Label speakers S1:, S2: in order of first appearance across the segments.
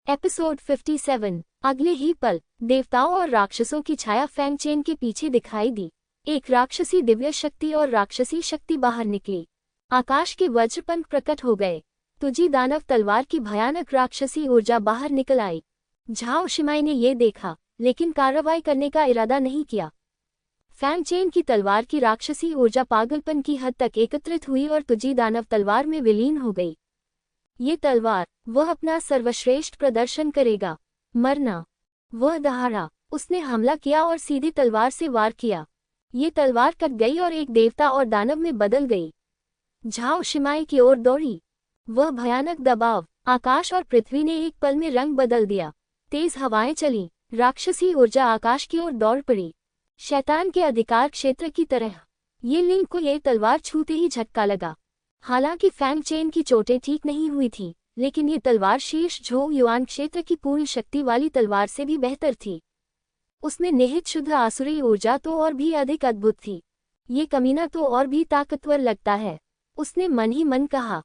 S1: Episode 57। अगले ही पल देवताओं और राक्षसों की छाया फैंग चेन के पीछे दिखाई दी। एक राक्षसी दिव्य शक्ति और राक्षसी शक्ति बाहर निकली। आकाश के वज्रपंख प्रकट हो गए। तुझी दानव तलवार की भयानक राक्षसी ऊर्जा बाहर निकल आई। झाओ शिमाई ने ये देखा, लेकिन कार्रवाई करने का इरादा नहीं किया। फैंग चेन की तलवार की राक्षसी ऊर्जा पागलपन की हद तक एकत्रित हुई और तुझी दानव तलवार में विलीन हो गई। ये तलवार, वह अपना सर्वश्रेष्ठ प्रदर्शन करेगा। मरना। वह दहाड़ा। उसने हमला किया और सीधी तलवार से वार किया। ये तलवार कट गई और एक देवता और दानव में बदल गई। झाओ शिमाई की ओर दौड़ी। वह भयानक दबाव, आकाश और पृथ्वी ने एक पल में रंग बदल दिया। तेज हवाएं चली, राक्षसी ऊर्जा आकाश की ओर दौड़ पड़ी, शैतान के अधिकार क्षेत्र की तरह। ये लिंग को ये तलवार छूते ही झटका लगा। हालांकि फैंग चेन की चोटें ठीक नहीं हुई थी, लेकिन ये तलवार शीर्ष झोंग युआन क्षेत्र की पूरी शक्ति वाली तलवार से भी बेहतर थी। उसमें निहित शुद्ध आसुरी ऊर्जा तो और भी अधिक अद्भुत थी। ये कमीना तो और भी ताकतवर लगता है, उसने मन ही मन कहा।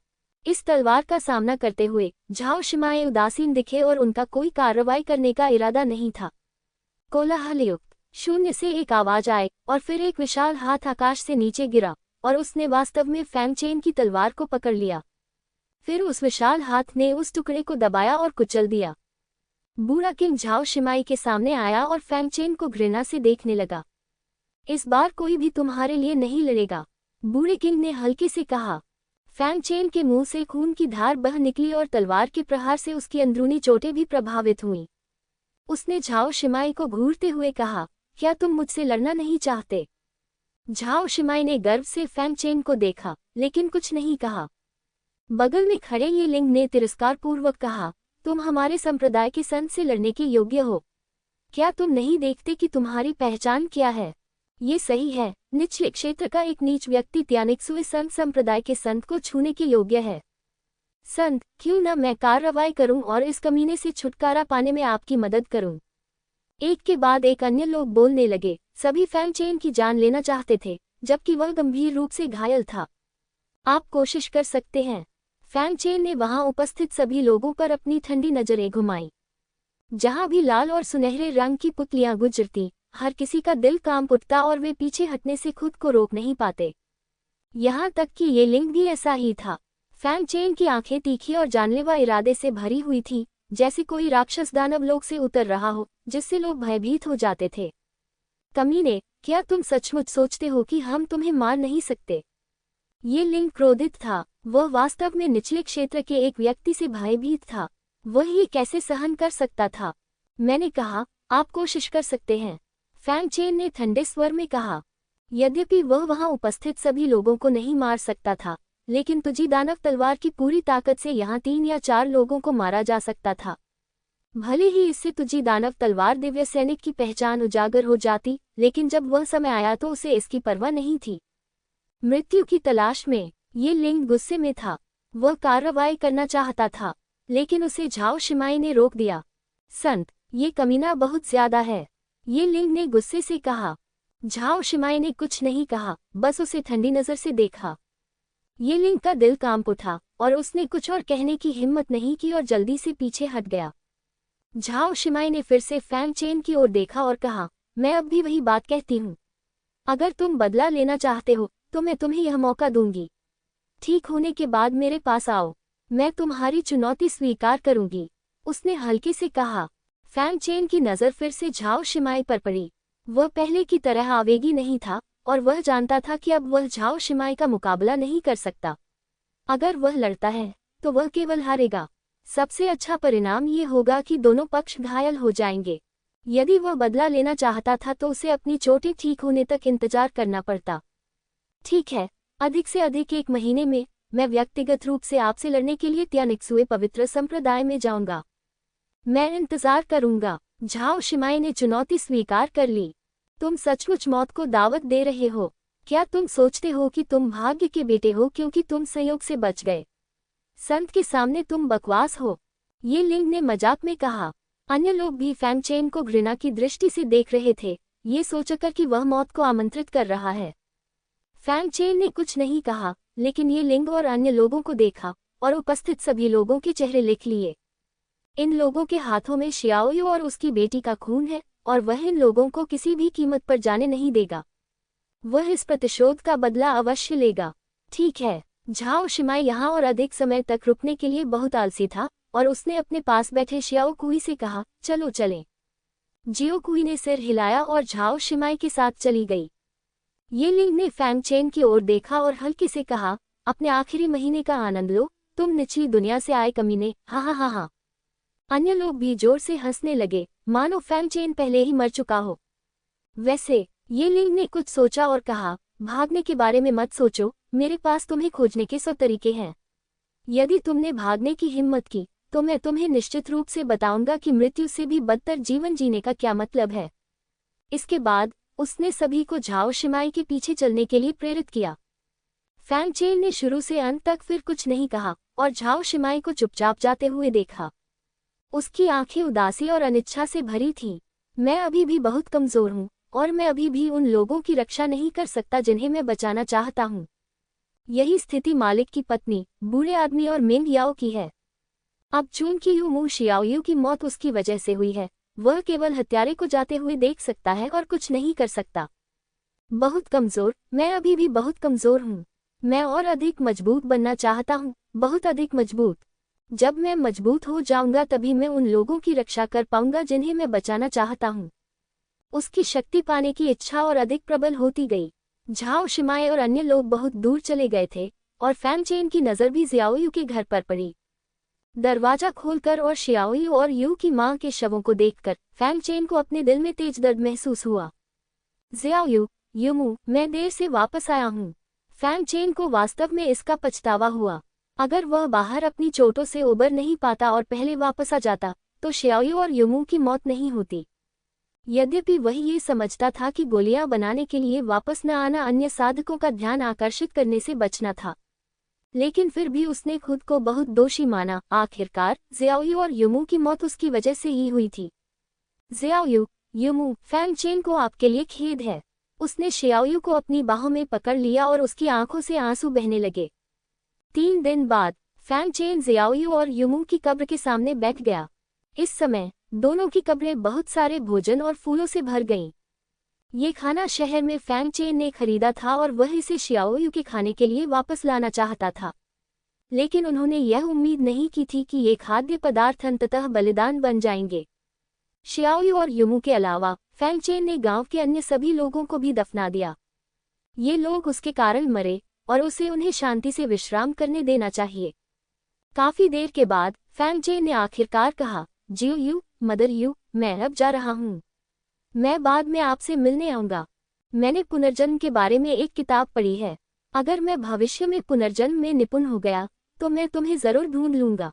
S1: इस तलवार का सामना करते हुए झाओ शिमाई उदासीन दिखे और उनका कोई कार्रवाई करने का इरादा नहीं था। कोलाहलयुक्त शून्य से एक आवाज आए और फिर एक विशाल हाथ आकाश से नीचे गिरा और उसने वास्तव में फैंग चेन की तलवार को पकड़ लिया। फिर उस विशाल हाथ ने उस टुकड़े को दबाया और कुचल दिया। बूढ़ा किंग झाओ शिमाई के सामने आया और फैंग चेन को घृणा से देखने लगा। इस बार कोई भी तुम्हारे लिए नहीं लड़ेगा, बूढ़े किंग ने हल्के से कहा। फैंग चेन के मुंह से खून की धार बह निकली और तलवार के प्रहार से उसकी अंदरूनी चोटें भी प्रभावित हुईं। उसने झाओ शिमाई को घूरते हुए कहा, क्या तुम मुझसे लड़ना नहीं चाहते? झाओ शिमाई ने गर्व से फैंग चेन को देखा, लेकिन कुछ नहीं कहा। बगल में खड़े ये लिंग ने तिरस्कारपूर्वक कहा, तुम हमारे संप्रदाय के संत से लड़ने के योग्य हो। क्या तुम नहीं देखते कि तुम्हारी पहचान क्या है? ये सही है, निचले क्षेत्र का एक नीच व्यक्ति त्यानिक्सुए संत संप्रदाय के संत को छूने के योग्य है। संत, क्यों न मैं कार्रवाई करूं और इस कमीने से छुटकारा पाने में आपकी मदद करूं। एक के बाद एक अन्य लोग बोलने लगे। सभी फैंग चेन की जान लेना चाहते थे, जबकि वह गंभीर रूप से घायल था। आप कोशिश कर सकते हैं। फैंग चेन ने वहां उपस्थित सभी लोगों पर अपनी ठंडी नजरें घुमाई। जहां भी लाल और सुनहरे रंग की पुतलियां गुजरती, हर किसी का दिल कांप उठता और वे पीछे हटने से खुद को रोक नहीं पाते। यहां तक कि ये लिंग भी ऐसा ही था। फैंग चेन की आंखें तीखी और जानलेवा इरादे से भरी हुई थी, जैसे कोई राक्षस दानव लोक से उतर रहा हो, जिससे लोग भयभीत हो जाते थे। कमीने, क्या तुम सचमुच सोचते हो कि हम तुम्हें मार नहीं सकते? ये लिंग क्रोधित था। वह वास्तव में निचले क्षेत्र के एक व्यक्ति से भयभीत था। वह ये कैसे सहन कर सकता था? मैंने कहा, आप कोशिश कर सकते हैं, फैंग चेन ने ठंडे स्वर में कहा। यद्यपि वह वहां उपस्थित सभी लोगों को नहीं मार सकता था, लेकिन तुझी दानव तलवार की पूरी ताकत से यहाँ 3 या 4 लोगों को मारा जा सकता था। भले ही इससे तुझी दानव तलवार दिव्य सैनिक की पहचान उजागर हो जाती, लेकिन जब वह समय आया तो उसे इसकी परवाह नहीं थी। मृत्यु की तलाश में ये लिंग गुस्से में था। वह कार्रवाई करना चाहता था, लेकिन उसे झाओ शिमाई ने रोक दिया। संत, ये कमीना बहुत ज्यादा है, ये लिंग ने गुस्से से कहा। झाओ शिमाई ने कुछ नहीं कहा, बस उसे ठंडी नजर से देखा। ये लिंग का दिल कांप उठा और उसने कुछ और कहने की हिम्मत नहीं की और जल्दी से पीछे हट गया। झाओ शिमाई ने फिर से फैंग चेन की ओर देखा और कहा, मैं अब भी वही बात कहती हूँ। अगर तुम बदला लेना चाहते हो तो मैं तुम्हें यह मौका दूंगी। ठीक होने के बाद मेरे पास आओ, मैं तुम्हारी चुनौती स्वीकार करूंगी, उसने हल्के से कहा। फैंग चेन की नज़र फिर से झाओ शिमाई पर पड़ी। वह पहले की तरह आवेगी नहीं था और वह जानता था कि अब वह झाओ शिमाई का मुकाबला नहीं कर सकता। अगर वह लड़ता है तो वह केवल हारेगा। सबसे अच्छा परिणाम ये होगा कि दोनों पक्ष घायल हो जाएंगे। यदि वह बदला लेना चाहता था तो उसे अपनी चोटें ठीक होने तक इंतजार करना पड़ता। ठीक है, अधिक से अधिक 1 महीने में मैं व्यक्तिगत रूप से आपसे लड़ने के लिए त्यानिक्सुए पवित्र संप्रदाय में जाऊंगा। मैं इंतजार करूंगा। झाओ शिमाई ने चुनौती स्वीकार कर ली। तुम सचमुच मौत को दावत दे रहे हो? क्या तुम सोचते हो कि तुम भाग्य के बेटे हो क्योंकि तुम संयोग से बच गए? संत के सामने तुम बकवास हो, ये लिंग ने मजाक में कहा। अन्य लोग भी फैंग चेन को घृणा की दृष्टि से देख रहे थे, ये सोचकर कि वह मौत को आमंत्रित कर रहा है। फैंग चेन ने कुछ नहीं कहा, लेकिन ये लिंग और अन्य लोगों को देखा और उपस्थित सभी लोगों के चेहरे लिख लिए। इन लोगों के हाथों में शियाओयू और उसकी बेटी का खून है और वह इन लोगों को किसी भी कीमत पर जाने नहीं देगा। वह इस प्रतिशोध का बदला अवश्य लेगा। ठीक है। झाओ शिमाई यहाँ और अधिक समय तक रुकने के लिए बहुत आलसी था और उसने अपने पास बैठे शियाओ कुई से कहा, चलो चलें। जियो कुई ने सिर हिलाया और झाओ शिमाई के साथ चली गई। ये लिंग ने फैंग चेन की ओर देखा और हल्के से कहा, अपने आखिरी महीने का आनंद लो, तुम निचली दुनिया से आए कमीने, हा हा हा हा। अन्य लोग भी जोर से हंसने लगे, मानो फैंग चेन पहले ही मर चुका हो। वैसे ये लिंग ने कुछ सोचा और कहा, भागने के बारे में मत सोचो, मेरे पास तुम्हें खोजने के 100 तरीके हैं। यदि तुमने भागने की हिम्मत की तो मैं तुम्हें निश्चित रूप से बताऊंगा कि मृत्यु से भी बदतर जीवन जीने का क्या मतलब है। इसके बाद उसने सभी को झाओ शिमाई के पीछे चलने के लिए प्रेरित किया। फैंग चेन ने शुरू से अंत तक फिर कुछ नहीं कहा और झाओ शिमाई को चुपचाप जाते हुए देखा। उसकी आंखें उदासी और अनिच्छा से भरी थीं। मैं अभी भी बहुत कमजोर हूँ और मैं अभी भी उन लोगों की रक्षा नहीं कर सकता जिन्हें मैं बचाना चाहता हूँ। यही स्थिति मालिक की पत्नी, बूढ़े आदमी और मेंग याओ की है। अब चूंकि यूमू शियाओयू की मौत उसकी वजह से हुई है, वह केवल हत्यारे को जाते हुए देख सकता है और कुछ नहीं कर सकता। बहुत कमजोर, मैं अभी भी बहुत कमजोर हूँ। मैं और अधिक मजबूत बनना चाहता हूँ, बहुत अधिक मजबूत। जब मैं मजबूत हो जाऊंगा तभी मैं उन लोगों की रक्षा कर पाऊंगा जिन्हें मैं बचाना चाहता हूँ। उसकी शक्ति पाने की इच्छा और अधिक प्रबल होती गई। झाओ शिमाई और अन्य लोग बहुत दूर चले गए थे और फैंग चेन की नज़र भी जियाओयू के घर पर पड़ी। दरवाजा खोलकर और शियाओयू और यू की मां के शवों को देखकर फैंग चेन को अपने दिल में तेज दर्द महसूस हुआ। जियाओयू, यूमू, मैं देर से वापस आया हूँ। फैंग चेन को वास्तव में इसका पछतावा हुआ। अगर वह बाहर अपनी चोटों से उबर नहीं पाता और पहले वापस आ जाता तो शियाओयू और यूमू की मौत नहीं होती। यद्यपि वह ये समझता था कि गोलियां बनाने के लिए वापस न आना अन्य साधकों का ध्यान आकर्षित करने से बचना था, लेकिन फिर भी उसने खुद को बहुत दोषी माना। आखिरकार जियाओयू और यूमू की मौत उसकी वजह से ही हुई थी। जियाओयू, यूमू, फैंग चेन को आपके लिए खेद है। उसने शियाओयू को अपनी बाहों में पकड़ लिया और उसकी आंखों से आंसू बहने लगे। 3 दिन बाद फैंग चेन जियाओयू और यूमू की कब्र के सामने बैठ गया। इस समय दोनों की कब्रें बहुत सारे भोजन और फूलों से भर गईं। ये खाना शहर में फैंग चेन ने खरीदा था और वह इसे शियाओयू के खाने के लिए वापस लाना चाहता था, लेकिन उन्होंने यह उम्मीद नहीं की थी कि ये खाद्य पदार्थ अंततः बलिदान बन जाएंगे। शियाओयू और यूमू के अलावा फैंग चेन ने गांव के अन्य सभी लोगों को भी दफना दिया। ये लोग उसके कारण मरे और उसे उन्हें शांति से विश्राम करने देना चाहिए। काफी देर के बाद फैंग चेन ने आखिरकार कहा, जियो यू, मदर यू, मैं अब जा रहा हूँ। मैं बाद में आपसे मिलने आऊंगा। मैंने पुनर्जन्म के बारे में एक किताब पढ़ी है। अगर मैं भविष्य में पुनर्जन्म में निपुण हो गया तो मैं तुम्हें जरूर ढूंढ लूंगा।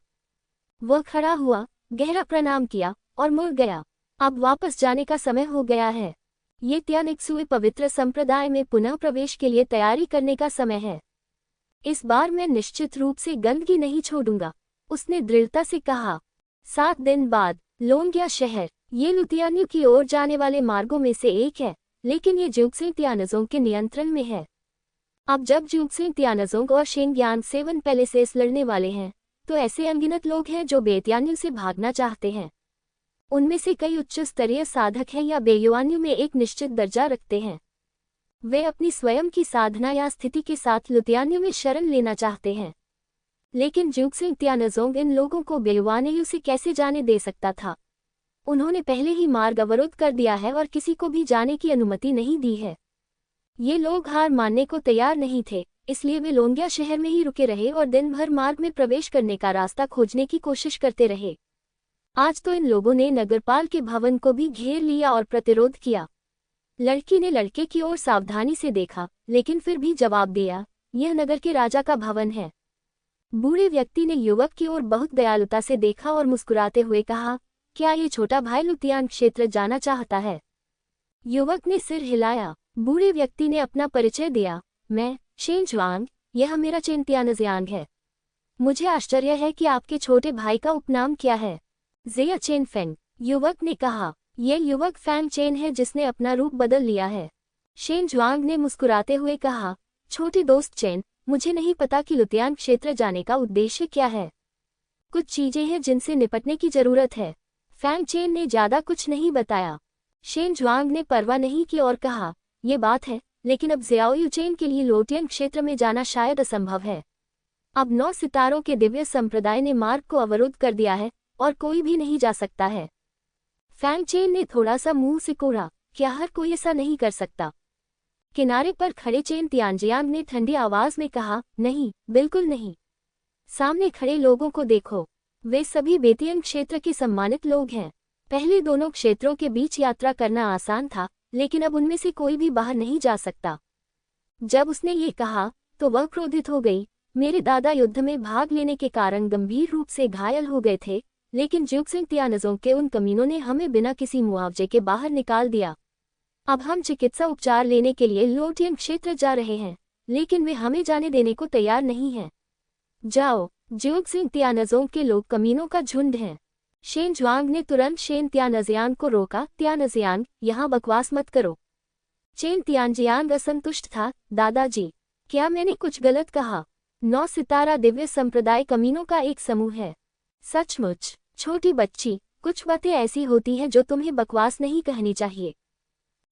S1: वह खड़ा हुआ, गहरा प्रणाम किया और मुड़ गया। अब वापस जाने का समय हो गया है। ये त्यानिक्सुए पवित्र संप्रदाय में पुनः प्रवेश के लिए तैयारी करने का समय है। इस बार मैं निश्चित रूप से गंदगी नहीं छोड़ूंगा, उसने दृढ़ता से कहा। 7 दिन बाद लोंग्या शहर, ये लुतियान्यू की ओर जाने वाले मार्गों में से एक है, लेकिन ये जुक्सिंग त्यानजोंग के नियंत्रण में है। अब जब जुक्सिंग त्यानजोंग और शेंग्यांग 7 पैलेसेस लड़ने वाले हैं तो ऐसे अनगिनत लोग हैं जो बेत्यान्यू से भागना चाहते हैं। उनमें से कई उच्च स्तरीय साधक हैं या बेयुआन्यू में एक निश्चित दर्जा रखते हैं। वे अपनी स्वयं की साधना या स्थिति के साथ लुतियान्यू में शरण लेना चाहते हैं, लेकिन जुक्सिंग त्यानजोंग इन लोगों को बेयुआन्यू से कैसे जाने दे सकता था। उन्होंने पहले ही मार्ग अवरुद्ध कर दिया है और किसी को भी जाने की अनुमति नहीं दी है। ये लोग हार मानने को तैयार नहीं थे, इसलिए वे लोंग्या शहर में ही रुके रहे और दिन भर मार्ग में प्रवेश करने का रास्ता खोजने की कोशिश करते रहे। आज तो इन लोगों ने नगरपाल के भवन को भी घेर लिया और प्रतिरोध किया। लड़की ने लड़के की ओर सावधानी से देखा, लेकिन फिर भी जवाब दिया, यह नगर के राजा का भवन है। बूढ़े व्यक्ति ने युवक की ओर बहुत दयालुता से देखा और मुस्कुराते हुए कहा, क्या ये छोटा भाई लुतियान क्षेत्र जाना चाहता है? युवक ने सिर हिलाया। बूढ़े व्यक्ति ने अपना परिचय दिया, मैं शेन जुआंग, यह मेरा चेन त्यानजियांग है। मुझे आश्चर्य है कि आपके छोटे भाई का उपनाम क्या है? जिया चेन फेंग, युवक ने कहा। यह युवक फैंग चेन है जिसने अपना रूप बदल लिया है। शेन जुआंग ने मुस्कुराते हुए कहा, छोटे दोस्त चेन, मुझे नहीं पता कि लुतियान क्षेत्र जाने का उद्देश्य क्या है। कुछ चीजें हैं जिनसे निपटने की जरूरत है। फैंग चेन ने ज्यादा कुछ नहीं बताया। शेन जुआंग ने परवाह नहीं की और कहा, ये बात है, लेकिन अब ज़ियाओ युचेन के लिए लोटियन क्षेत्र में जाना शायद असंभव है। अब 9 सितारों के दिव्य संप्रदाय ने मार्ग को अवरुद्ध कर दिया है और कोई भी नहीं जा सकता है। फैंग चेन ने थोड़ा सा मुंह सिकोड़ा, क्या हर कोई ऐसा नहीं कर सकता? किनारे पर खड़े चेन तियानजियांग ने ठंडी आवाज में कहा, नहीं, बिल्कुल नहीं। सामने खड़े लोगों को देखो, वे सभी बेतियन क्षेत्र के सम्मानित लोग हैं। पहले दोनों क्षेत्रों के बीच यात्रा करना आसान था, लेकिन अब उनमें से कोई भी बाहर नहीं जा सकता। जब उसने ये कहा तो वह क्रोधित हो गई। मेरे दादा युद्ध में भाग लेने के कारण गंभीर रूप से घायल हो गए थे, लेकिन ज्यूक्सिंग तियानजोंग के उन कमीनों ने हमें बिना किसी मुआवजे के बाहर निकाल दिया। अब हम चिकित्सा उपचार लेने के लिए लोटियन क्षेत्र जा रहे हैं, लेकिन वे हमें जाने देने को तैयार नहीं हैं। जाओ, ज्यूक्सिंग तियानजोंग के लोग कमीनों का झुंड हैं। शेन जुआंग ने तुरंत शेन तियानजियांग को रोका, तियानजियांग, यहाँ बकवास मत करो। चेन तियानजियांग असंतुष्ट था, दादाजी, क्या मैंने कुछ गलत कहा? 9 सितारा दिव्य संप्रदाय कमीनों का एक समूह है। सचमुच, छोटी बच्ची, कुछ बातें ऐसी होती हैं जो तुम्हें बकवास नहीं कहनी चाहिए।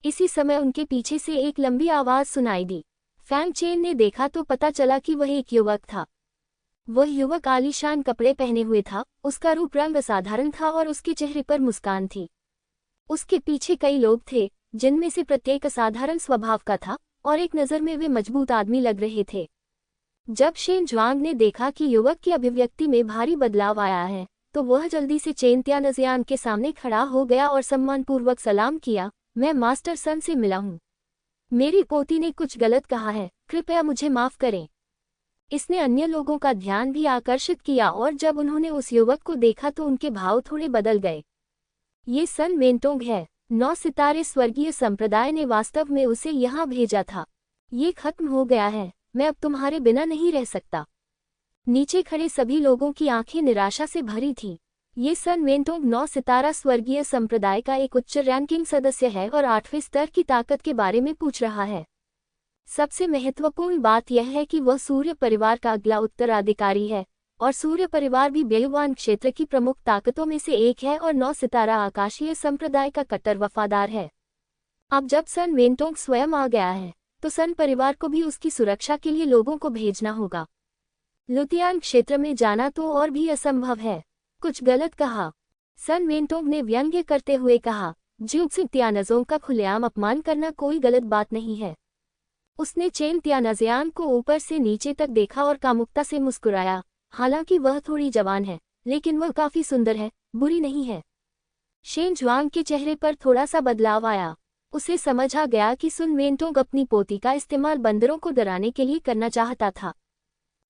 S1: इसी समय उनके पीछे से एक लंबी आवाज सुनाई दी। फैंग चेन ने देखा तो पता चला कि वह एक युवक था। वह युवक आलीशान कपड़े पहने हुए था, उसका रूप रंग असाधारण था और उसके चेहरे पर मुस्कान थी। उसके पीछे कई लोग थे, जिनमें से प्रत्येक असाधारण स्वभाव का था और एक नज़र में वे मजबूत आदमी लग रहे थे। जब शेन जुआंग ने देखा कि युवक की अभिव्यक्ति में भारी बदलाव आया है, तो वह जल्दी से चेन तियानजियांग के सामने खड़ा हो गया और सम्मानपूर्वक सलाम किया, मैं मास्टर सन से मिला हूँ। मेरी पोती ने कुछ गलत कहा है, कृपया मुझे माफ करें। इसने अन्य लोगों का ध्यान भी आकर्षित किया और जब उन्होंने उस युवक को देखा तो उनके भाव थोड़े बदल गए। ये सन वेंटोंग है, 9 सितारे स्वर्गीय संप्रदाय ने वास्तव में उसे यहाँ भेजा था। ये खत्म हो गया है, मैं अब तुम्हारे बिना नहीं रह सकता। नीचे खड़े सभी लोगों की आंखें निराशा से भरी थीं। ये सन वेंटोंग 9 सितारा स्वर्गीय संप्रदाय का एक उच्च रैंकिंग सदस्य है और 8वें स्तर की ताकत के बारे में पूछ रहा है। सबसे महत्वपूर्ण बात यह है कि वह सूर्य परिवार का अगला उत्तराधिकारी है और सूर्य परिवार भी बेयुवान क्षेत्र की प्रमुख ताकतों में से एक है और 9 सितारा आकाशीय संप्रदाय का कट्टर वफादार है। अब जब सन वेंटोंग स्वयं आ गया है, तो सन परिवार को भी उसकी सुरक्षा के लिए लोगों को भेजना होगा। लुतियान क्षेत्र में जाना तो और भी असंभव है। कुछ गलत कहा, सन वेंटोंग ने व्यंग्य करते हुए कहा। ज्यूक्सिंग तियानजोंग का खुलेआम अपमान करना कोई गलत बात नहीं है। उसने चेन तियानजियांग को ऊपर से नीचे तक देखा और कामुकता से मुस्कुराया। हालांकि वह थोड़ी जवान है, लेकिन वह काफी सुंदर है, बुरी नहीं है। शेन जुआंग के चेहरे पर थोड़ा सा बदलाव आया। उसे समझ आ गया कि सुन वेंटोंग अपनी पोती का इस्तेमाल बंदरों को डराने के लिए करना चाहता था।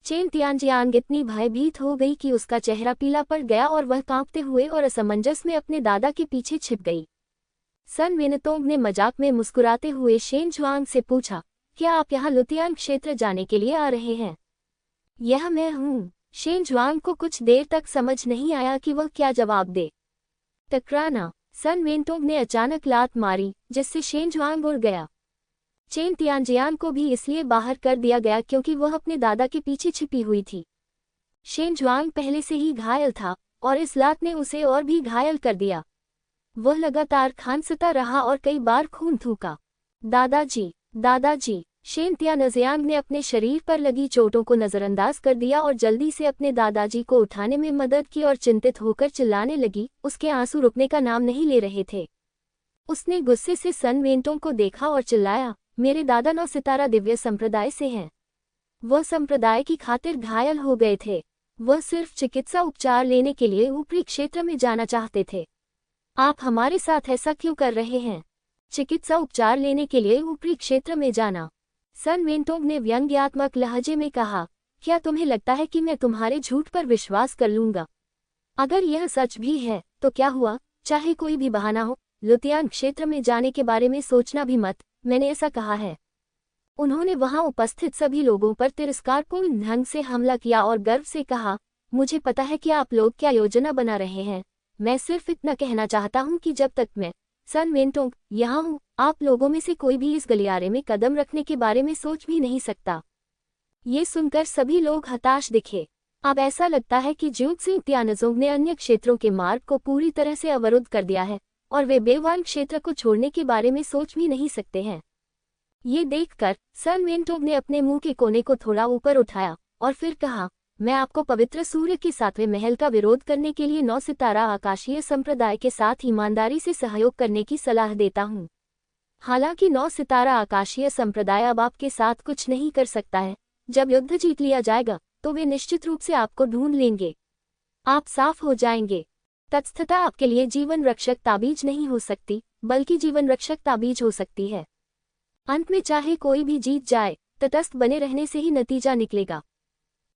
S1: चेन तियानजियांग इतनी भयभीत हो गई कि उसका चेहरा पीला पड़ गया और वह कांपते हुए और असमंजस में अपने दादा के पीछे छिप गई। सन वेंटोंग ने मजाक में मुस्कुराते हुए शेन जुआंग से पूछा, क्या आप यहाँ लुतियान क्षेत्र जाने के लिए आ रहे हैं? यह मैं हूँ। शेन जुआंग को कुछ देर तक समझ नहीं आया कि वह क्या जवाब दे। टकराना, सन वेंटोंग ने अचानक लात मारी, जिससे शेन जुआंग उड़ गया। चेन तियानजियांग को भी इसलिए बाहर कर दिया गया क्योंकि वह अपने दादा के पीछे छिपी हुई थी। शेन जुआंग पहले से ही घायल था और इस लात ने उसे और भी घायल कर दिया। वह लगातार खांसता रहा और कई बार खून थूका। दादाजी, दादाजी, शेन तियानजियांग ने अपने शरीर पर लगी चोटों को नजरअंदाज कर दिया और जल्दी से अपने दादाजी को उठाने में मदद की और चिंतित होकर चिल्लाने लगी। उसके आंसू रुकने का नाम नहीं ले रहे थे। उसने गुस्से से सन वेंटोंग को देखा और चिल्लाया, मेरे दादा 9 सितारा दिव्य संप्रदाय से हैं। वह संप्रदाय की खातिर घायल हो गए थे। वह सिर्फ चिकित्सा उपचार लेने के लिए ऊपरी क्षेत्र में जाना चाहते थे। आप हमारे साथ ऐसा क्यों कर रहे हैं? चिकित्सा उपचार लेने के लिए ऊपरी क्षेत्र में जाना? सन वेंटोंग ने व्यंग्यात्मक लहजे में कहा, क्या तुम्हें लगता है कि मैं तुम्हारे झूठ पर विश्वास कर लूंगा? अगर यह सच भी है तो क्या हुआ, चाहे कोई भी बहाना हो, लुतियान क्षेत्र में जाने के बारे में सोचना भी मत, मैंने ऐसा कहा है। उन्होंने वहां उपस्थित सभी लोगों पर तिरस्कारपूर्ण ढंग से हमला किया और गर्व से कहा, मुझे पता है कि आप लोग क्या योजना बना रहे हैं। मैं सिर्फ इतना कहना चाहता हूं कि जब तक मैं सन वेंटोंग यहाँ हूँ, आप लोगों में से कोई भी इस गलियारे में कदम रखने के बारे में सोच भी नहीं सकता। ये सुनकर सभी लोग हताश दिखे। अब ऐसा लगता है कि ज्यूक्सिंग तियानजोंग ने अन्य क्षेत्रों के मार्ग को पूरी तरह से अवरुद्ध कर दिया है और वे बेवान क्षेत्र को छोड़ने के बारे में सोच भी नहीं सकते हैं। ये देखकर सन वेंटोंग ने अपने मुंह के कोने को थोड़ा ऊपर उठाया और फिर कहा, मैं आपको पवित्र सूर्य के 7वें महल का विरोध करने के लिए 9 सितारा आकाशीय संप्रदाय के साथ ईमानदारी से सहयोग करने की सलाह देता हूँ। हालांकि 9 सितारा आकाशीय संप्रदाय अब आपके साथ कुछ नहीं कर सकता है। जब युद्ध जीत लिया जाएगा तो वे निश्चित रूप से आपको ढूंढ लेंगे। आप साफ हो जाएंगे। तत्स्थता आपके लिए जीवन रक्षक ताबीज नहीं हो सकती, बल्कि जीवन रक्षक ताबीज हो सकती है। अंत में चाहे कोई भी जीत जाए, तटस्थ बने रहने से ही नतीजा निकलेगा।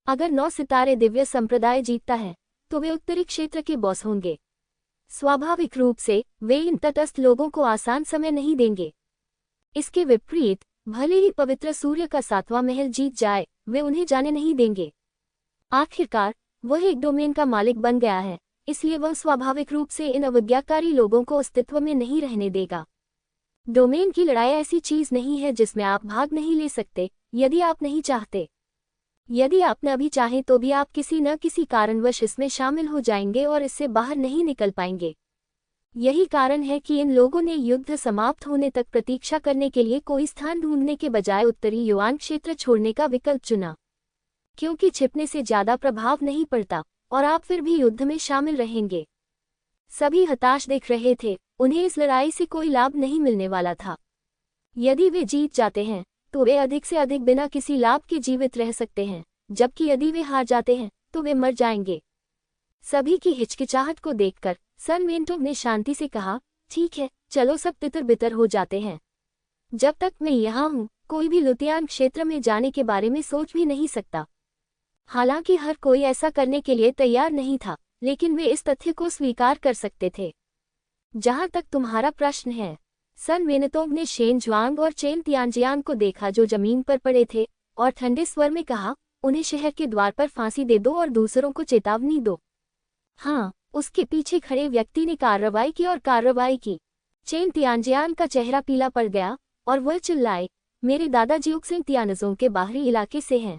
S1: अगर 9 सितारे दिव्य संप्रदाय जीतता है तो वे उत्तरी क्षेत्र के बॉस होंगे। स्वाभाविक रूप से वे इन तटस्थ लोगों को आसान समय नहीं देंगे। इसके विपरीत भले ही पवित्र सूर्य का 7वां महल जीत जाए, वे उन्हें जाने नहीं देंगे। आखिरकार वह एक डोमेन का मालिक बन गया है, इसलिए वह स्वाभाविक रूप से इन अवज्ञाकारी लोगों को अस्तित्व में नहीं रहने देगा। डोमेन की लड़ाई ऐसी चीज नहीं है जिसमें आप भाग नहीं ले सकते यदि आप नहीं चाहते। यदि आप न भी चाहें तो भी आप किसी न किसी कारणवश इसमें शामिल हो जाएंगे और इससे बाहर नहीं निकल पाएंगे। यही कारण है कि इन लोगों ने युद्ध समाप्त होने तक प्रतीक्षा करने के लिए कोई स्थान ढूंढने के बजाय उत्तरी युआन क्षेत्र छोड़ने का विकल्प चुना, क्योंकि छिपने से ज्यादा प्रभाव नहीं पड़ता और आप फिर भी युद्ध में शामिल रहेंगे। सभी हताश दिख रहे थे, उन्हें इस लड़ाई से कोई लाभ नहीं मिलने वाला था। यदि वे जीत जाते हैं तो वे अधिक से अधिक बिना किसी लाभ के जीवित रह सकते हैं, जबकि यदि वे हार जाते हैं तो वे मर जाएंगे। सभी की हिचकिचाहट को देखकर सन वेंटोंग ने शांति से कहा, ठीक है, चलो सब तितर बितर हो जाते हैं। जब तक मैं यहाँ हूँ कोई भी लुतियान क्षेत्र में जाने के बारे में सोच भी नहीं सकता। हालांकि हर कोई ऐसा करने के लिए तैयार नहीं था, लेकिन वे इस तथ्य को स्वीकार कर सकते थे। जहां तक तुम्हारा प्रश्न है, सन वेनतोंग ने शेन जुआंग और चेन तियानजियांग को देखा जो जमीन पर पड़े थे और ठंडे स्वर में कहा, उन्हें शहर के द्वार पर फांसी दे दो और दूसरों को चेतावनी दो। हाँ, उसके पीछे खड़े व्यक्ति ने कार्रवाई की और कार्रवाई की। चेन तियानजियांग का चेहरा पीला पड़ गया और वह चिल्लाए, मेरे दादा ज्यूक्सिंग तियानजोंग के बाहरी इलाके से हैं।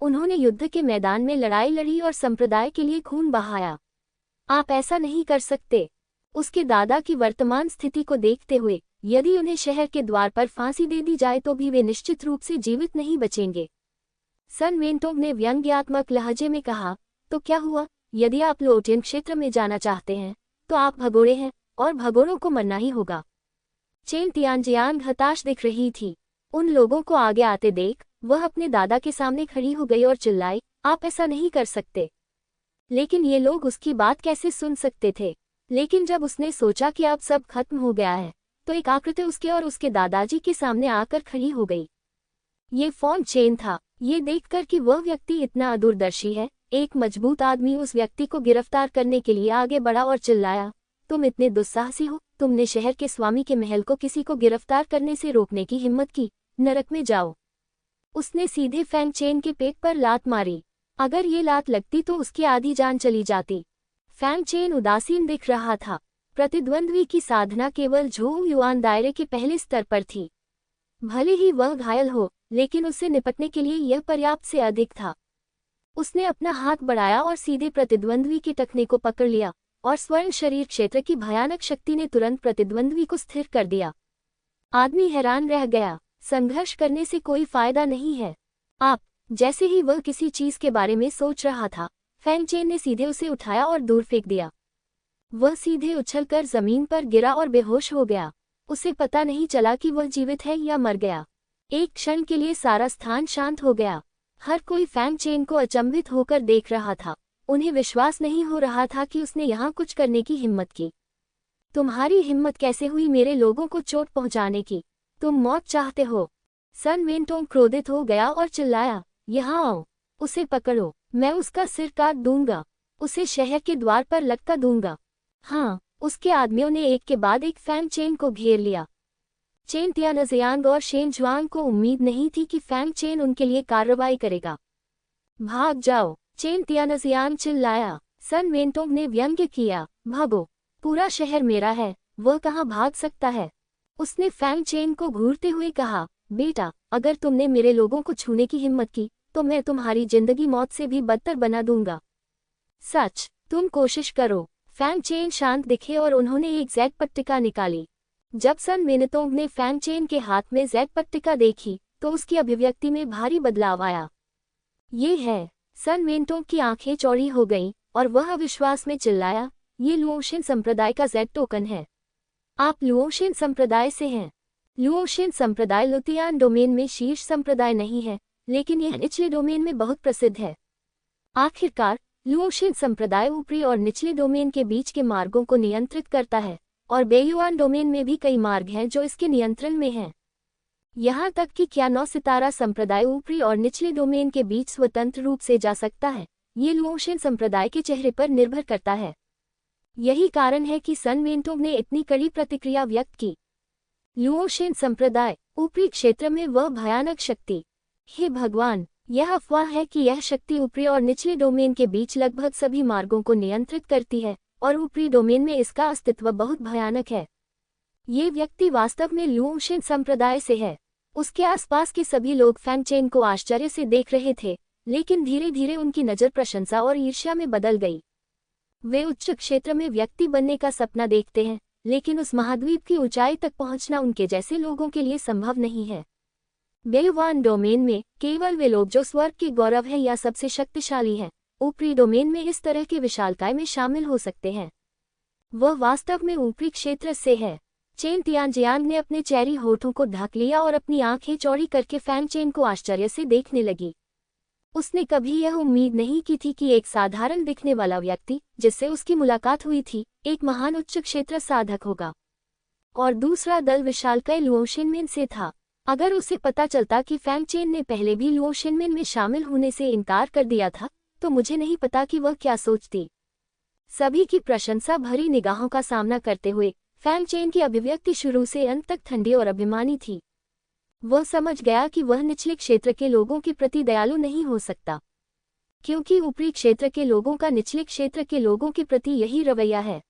S1: उन्होंने युद्ध के मैदान में लड़ाई लड़ी और संप्रदाय के लिए खून बहाया। आप ऐसा नहीं कर सकते। उसके दादा की वर्तमान स्थिति को देखते हुए यदि उन्हें शहर के द्वार पर फांसी दे दी जाए तो भी वे निश्चित रूप से जीवित नहीं बचेंगे। सन वेंटोंग ने व्यंग्यात्मक लहजे में कहा, तो क्या हुआ, यदि आप लोटियन क्षेत्र में जाना चाहते हैं तो आप भगोड़े हैं और भगोड़ों को मरना ही होगा। चेन तियानजियांग हताश दिख रही थी। उन लोगों को आगे आते देख वह अपने दादा के सामने खड़ी हो गई और चिल्लाई, आप ऐसा नहीं कर सकते। लेकिन ये लोग उसकी बात कैसे सुन सकते थे। लेकिन जब उसने सोचा कि अब सब खत्म हो गया है तो एक आकृति उसके और उसके दादाजी के सामने आकर खड़ी हो गई। ये फॉन चेन था। ये देखकर कि वह व्यक्ति इतना अदूरदर्शी है, एक मजबूत आदमी उस व्यक्ति को गिरफ्तार करने के लिए आगे बढ़ा और चिल्लाया, तुम इतने दुस्साहसी हो, तुमने शहर के स्वामी के महल को किसी को गिरफ्तार करने से रोकने की हिम्मत की, नरक में जाओ। उसने सीधे फैंग चेन के पेट पर लात मारी। अगर ये लात लगती तो उसकी आधी जान चली जाती। फैंग चेन उदासीन दिख रहा था। प्रतिद्वंद्वी की साधना केवल झोंग युआन दायरे के पहले स्तर पर थी। भले ही वह घायल हो, लेकिन उससे निपटने के लिए यह पर्याप्त से अधिक था। उसने अपना हाथ बढ़ाया और सीधे प्रतिद्वंद्वी के टखने को पकड़ लिया और स्वर्ण शरीर क्षेत्र की भयानक शक्ति ने तुरंत प्रतिद्वंद्वी को स्थिर कर दिया। आदमी हैरान रह गया। संघर्ष करने से कोई फायदा नहीं है। जैसे ही वह किसी चीज के बारे में सोच रहा था, फैंग चेन ने सीधे उसे उठाया और दूर फेंक दिया। वह सीधे उछलकर जमीन पर गिरा और बेहोश हो गया। उसे पता नहीं चला कि वह जीवित है या मर गया। एक क्षण के लिए सारा स्थान शांत हो गया। हर कोई फैंग चेन को अचंभित होकर देख रहा था। उन्हें विश्वास नहीं हो रहा था कि उसने यहाँ कुछ करने की हिम्मत की। तुम्हारी हिम्मत कैसे हुई मेरे लोगों को चोट पहुँचाने की? तुम मौत चाहते हो? सन वेंटोंग क्रोधित हो गया और चिल्लाया, यहाँ आओ, उसे पकड़ो, मैं उसका सिर काट दूंगा, उसे शहर के द्वार पर लटका दूंगा। हाँ, उसके आदमियों ने एक के बाद एक फैंग चेन को घेर लिया। चेन तियानजियांग और शेन जुआंग को उम्मीद नहीं थी कि फैंग चेन उनके लिए कार्रवाई करेगा। भाग जाओ, चेन तियानजियांग चिल्लाया। सन वेंटोंग ने व्यंग्य किया, भागो, पूरा शहर मेरा है, वह कहाँ भाग सकता है। उसने फैंग चेन को घूरते हुए कहा, बेटा, अगर तुमने मेरे लोगों को छूने की हिम्मत की तो मैं तुम्हारी जिंदगी मौत से भी बदतर बना दूंगा। सच, तुम कोशिश करो। फैंग चेन शांत दिखे और उन्होंने एक जेड पट्टिका निकाली। जब सन वेनतोंग ने फैंग चेन के हाथ में जेड पट्टिका देखी तो उसकी अभिव्यक्ति में भारी बदलाव आया। ये है। सन वेनतोंग की आंखें चौड़ी हो गईं और वह अविश्वास में चिल्लाया, ये लुओशिन संप्रदाय का जेड टोकन है। आप लुओशिन संप्रदाय से हैं। लुओशिन संप्रदाय लुतियान डोमेन में शीर्ष संप्रदाय नहीं है, लेकिन यह निचले डोमेन में बहुत प्रसिद्ध है। आखिरकार लुओशिन संप्रदाय ऊपरी और निचले डोमेन के बीच के मार्गों को नियंत्रित करता है, और बेयुआन डोमेन में भी कई मार्ग हैं जो इसके नियंत्रण में हैं। यहाँ तक कि क्या 9 सितारा संप्रदाय ऊपरी और निचले डोमेन के बीच स्वतंत्र रूप से जा सकता है, ये लुओशिन संप्रदाय के चेहरे पर निर्भर करता है। यही कारण है कि सन वेनतोंग ने इतनी कड़ी प्रतिक्रिया व्यक्त की। लुओशिन संप्रदाय, ऊपरी क्षेत्र में वह भयानक शक्ति। हे भगवान, यह अफवाह है कि यह शक्ति ऊपरी और निचले डोमेन के बीच लगभग सभी मार्गों को नियंत्रित करती है, और ऊपरी डोमेन में इसका अस्तित्व बहुत भयानक है। ये व्यक्ति वास्तव में लुओशिन संप्रदाय से है। उसके आसपास के सभी लोग फैंग चेन को आश्चर्य से देख रहे थे, लेकिन धीरे धीरे उनकी नज़र प्रशंसा और ईर्ष्या में बदल गई। वे उच्च क्षेत्र में व्यक्ति बनने का सपना देखते हैं, लेकिन उस महाद्वीप की ऊंचाई तक पहुंचना उनके जैसे लोगों के लिए संभव नहीं है। बेयुआन डोमेन में केवल वे लोग जो स्वर्ग के गौरव हैं या सबसे शक्तिशाली हैं, ऊपरी डोमेन में इस तरह के विशालकाय में शामिल हो सकते हैं। वह वास्तव में ऊपरी क्षेत्र से है। चेन तियानजियांग ने अपने चेहरी होठों को ढक लिया और अपनी आंखें चौड़ी करके फैंग चेन को आश्चर्य से देखने लगी। उसने कभी यह उम्मीद नहीं की थी कि एक साधारण दिखने वाला व्यक्ति जिससे उसकी मुलाकात हुई थी, एक महान उच्च क्षेत्र साधक होगा। और दूसरा दल विशालकाय लुओशिनमेन से था। अगर उसे पता चलता कि फैंग चेन ने पहले भी लुओशिनमेन में शामिल होने से इनकार कर दिया था, तो मुझे नहीं पता कि वह क्या सोचती। सभी की प्रशंसा भरी निगाहों का सामना करते हुए फैंग चेन की अभिव्यक्ति शुरू से अंत तक ठंडी और अभिमानी थी। वह समझ गया कि वह निचले क्षेत्र के लोगों के प्रति दयालु नहीं हो सकता, क्योंकि ऊपरी क्षेत्र के लोगों का निचले क्षेत्र के लोगों के प्रति यही रवैया है।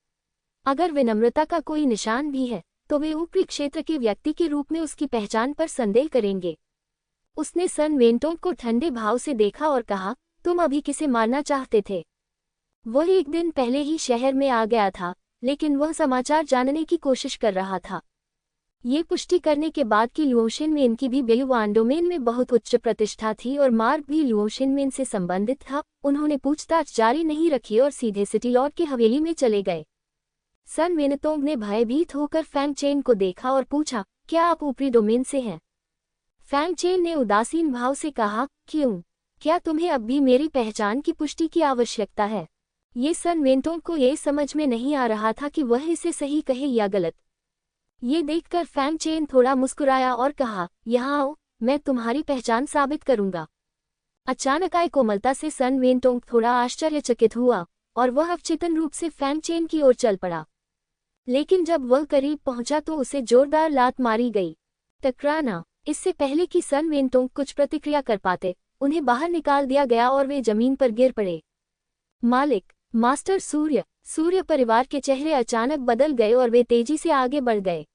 S1: अगर विनम्रता का कोई निशान भी है, तो वे ऊपरी क्षेत्र के व्यक्ति के रूप में उसकी पहचान पर संदेह करेंगे। उसने सन वेनतोंग को ठंडे भाव से देखा और कहा, तुम अभी किसे मारना चाहते थे? वह एक दिन पहले ही शहर में आ गया था, लेकिन वह समाचार जानने की कोशिश कर रहा था। ये पुष्टि करने के बाद कि लुओशिनमेन की भी बेयुआन डोमेन में बहुत उच्च प्रतिष्ठा थी और मार्ग भी लुओशिनमेन से संबंधित था, उन्होंने पूछताछ जारी नहीं रखी और सीधे सिटी लॉर्ड की हवेली में चले गए। सन वेनतोंग ने भयभीत होकर फैंग चेन को देखा और पूछा, क्या आप ऊपरी डोमेन से हैं? फैंग चेन ने उदासीन भाव से कहा, क्यों? क्या तुम्हें अब भी मेरी पहचान की पुष्टि की आवश्यकता है? ये सन वेनतोंग को ये समझ में नहीं आ रहा था कि वह इसे सही कहे या गलत। ये देखकर फैंग चेन थोड़ा मुस्कुराया और कहा, यहाँ आओ, मैं तुम्हारी पहचान साबित करूंगा। अचानक आई कोमलता से सन वेनतोंग थोड़ा आश्चर्यचकित हुआ और वह अवचेतन रूप से फैंग चेन की ओर चल पड़ा। लेकिन जब वह करीब पहुंचा तो उसे जोरदार लात मारी गई। टकराना। इससे पहले कि सन वेनतोंग कुछ प्रतिक्रिया कर पाते, उन्हें बाहर निकाल दिया गया और वे जमीन पर गिर पड़े। मालिक, मास्टर सूर्य परिवार के चेहरे अचानक बदल गए और वे तेजी से आगे बढ़ गए।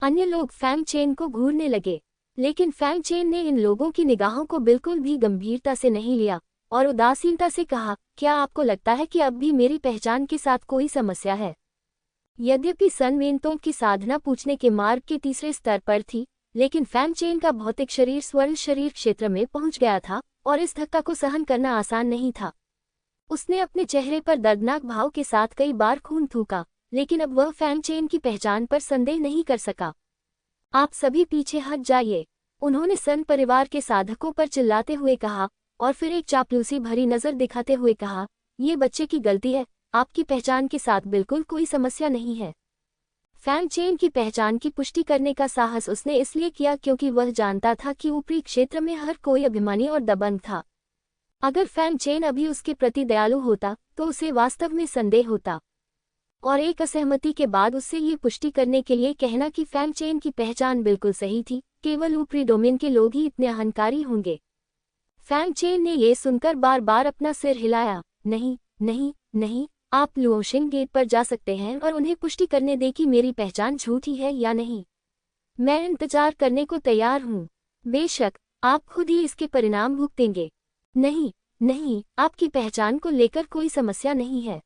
S1: अन्य लोग फैंग चेन को घूरने लगे, लेकिन फैंग चेन ने इन लोगों की निगाहों को बिल्कुल भी गंभीरता से नहीं लिया और उदासीनता से कहा, क्या आपको लगता है कि अब भी मेरी पहचान के साथ कोई समस्या है? यद्यपि सन वेनतोंग की साधना पूछने के मार्ग के तीसरे स्तर पर थी, लेकिन फैंग चेन का भौतिक शरीर स्वर्ण शरीर क्षेत्र में पहुंच गया था और इस धक्का को सहन करना आसान नहीं था। उसने अपने चेहरे पर दर्दनाक भाव के साथ कई बार खून थूका, लेकिन अब वह फैंग चेन की पहचान पर संदेह नहीं कर सका। आप सभी पीछे हट जाइए, उन्होंने सन परिवार के साधकों पर चिल्लाते हुए कहा और फिर एक चापलूसी भरी नजर दिखाते हुए कहा, ये बच्चे की गलती है, आपकी पहचान के साथ बिल्कुल कोई समस्या नहीं है। फैंग चेन की पहचान की पुष्टि करने का साहस उसने इसलिए किया क्योंकि वह जानता था कि ऊपरी क्षेत्र में हर कोई अभिमानी और दबंग था। अगर फैंग चेन अभी उसके प्रति दयालु होता तो उसे वास्तव में संदेह होता, और एक असहमति के बाद उससे ये पुष्टि करने के लिए कहना कि फैंग चेन की पहचान बिल्कुल सही थी, केवल ऊपरी डोमेन के लोग ही इतने अहंकारी होंगे। फैंग चेन ने यह सुनकर बार बार अपना सिर हिलाया, नहीं नहीं नहीं, आप लुओशिन गेट पर जा सकते हैं और उन्हें पुष्टि करने दें कि मेरी पहचान झूठी है या नहीं। मैं इंतजार करने को तैयार हूँ। बेशक, आप खुद ही इसके परिणाम भुगतेंगे। नहीं, नहीं, आपकी पहचान को लेकर कोई समस्या नहीं है।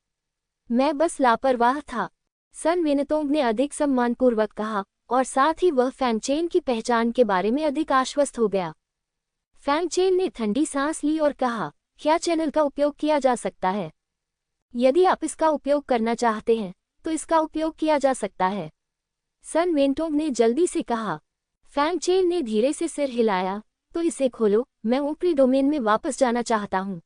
S1: मैं बस लापरवाह था, सन वेनतोंग ने अधिक सम्मानपूर्वक कहा, और साथ ही वह फैंगचेन की पहचान के बारे में अधिक आश्वस्त हो गया। फैंगचेन ने ठंडी सांस ली और कहा, क्या चैनल का उपयोग किया जा सकता है? यदि आप इसका उपयोग करना चाहते हैं, तो इसका उपयोग किया जा सकता है, सन वेनतोंग ने जल्दी से कहा। फैंगचेन ने धीरे से सिर हिलाया, तो इसे खोलो, मैं ऊपरी डोमेन में वापस जाना चाहता हूँ।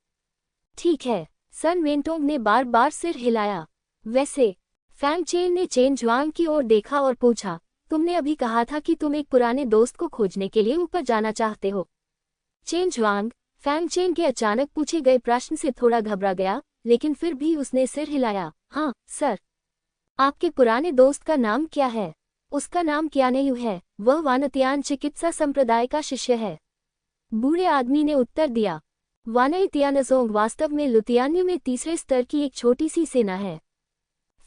S1: ठीक है, सन वेनतोंग ने बार बार सिर हिलाया। वैसे, फैंगचेन ने चेन जुआंग की ओर देखा और पूछा, तुमने अभी कहा था कि तुम एक पुराने दोस्त को खोजने के लिए ऊपर जाना चाहते हो। चेन जुआंग, फैंगचेन के अचानक पूछे गए प्रश्न से थोड़ा घबरा गया, लेकिन फिर भी उसने सिर हिलाया। हाँ, सर। आपके पुराने दोस्त का नाम क्या है? उसका नाम क्यानेयू है, वह वानतियान चिकित्सा संप्रदाय का शिष्य है, बूढ़े आदमी ने उत्तर दिया। वानतियानजोंग वास्तव में लुतियान्यू में तीसरे स्तर की एक छोटी सी सेना है।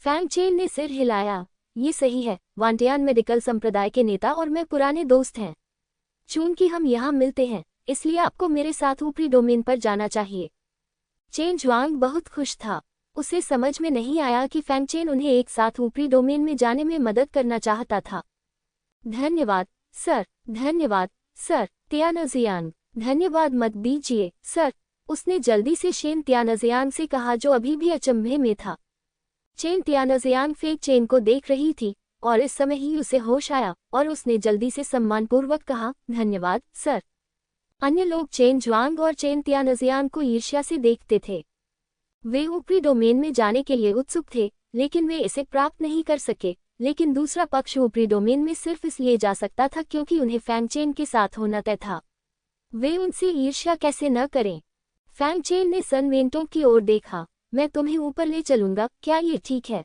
S1: फैंगचेन ने सिर हिलाया। ये सही है, वानटियान मेडिकल संप्रदाय के नेता और मैं पुराने दोस्त हैं। चूंकि हम यहाँ मिलते हैं, इसलिए आपको मेरे साथ ऊपरी डोमेन पर जाना चाहिए। चेन जुआंग बहुत खुश था। उसे समझ में नहीं आया कि फैंगचेन उन्हें एक साथ ऊपरी डोमेन में जाने में मदद करना चाहता था। धन्यवाद, सर। धन्यवाद, सर। तियानजियांग, धन्यवाद मत दीजिए, सर, उसने जल्दी से शेन तियानजियांग से कहा, जो अभी भी अचंभे में था। चेन तियानजियांग फैंगचेन को देख रही थी, और इस समय ही उसे होश आया, और उसने जल्दी से सम्मानपूर्वक कहा, धन्यवाद, सर। अन्य लोग चेन जुआंग और चेन तियानजियांग को ईर्ष्या से देखते थे। वे ऊपरी डोमेन में जाने के लिए उत्सुक थे, लेकिन वे इसे प्राप्त नहीं कर सके। लेकिन दूसरा पक्ष ऊपरी डोमेन में सिर्फ इसलिए जा सकता था क्योंकि उन्हें फैंगचेन के साथ होना तय था। वे उनसे ईर्ष्या कैसे न करें? फैंगचेन ने सन वेनतोंग की ओर देखा। मैं तुम्हें ऊपर ले चलूंगा, क्या ये ठीक है?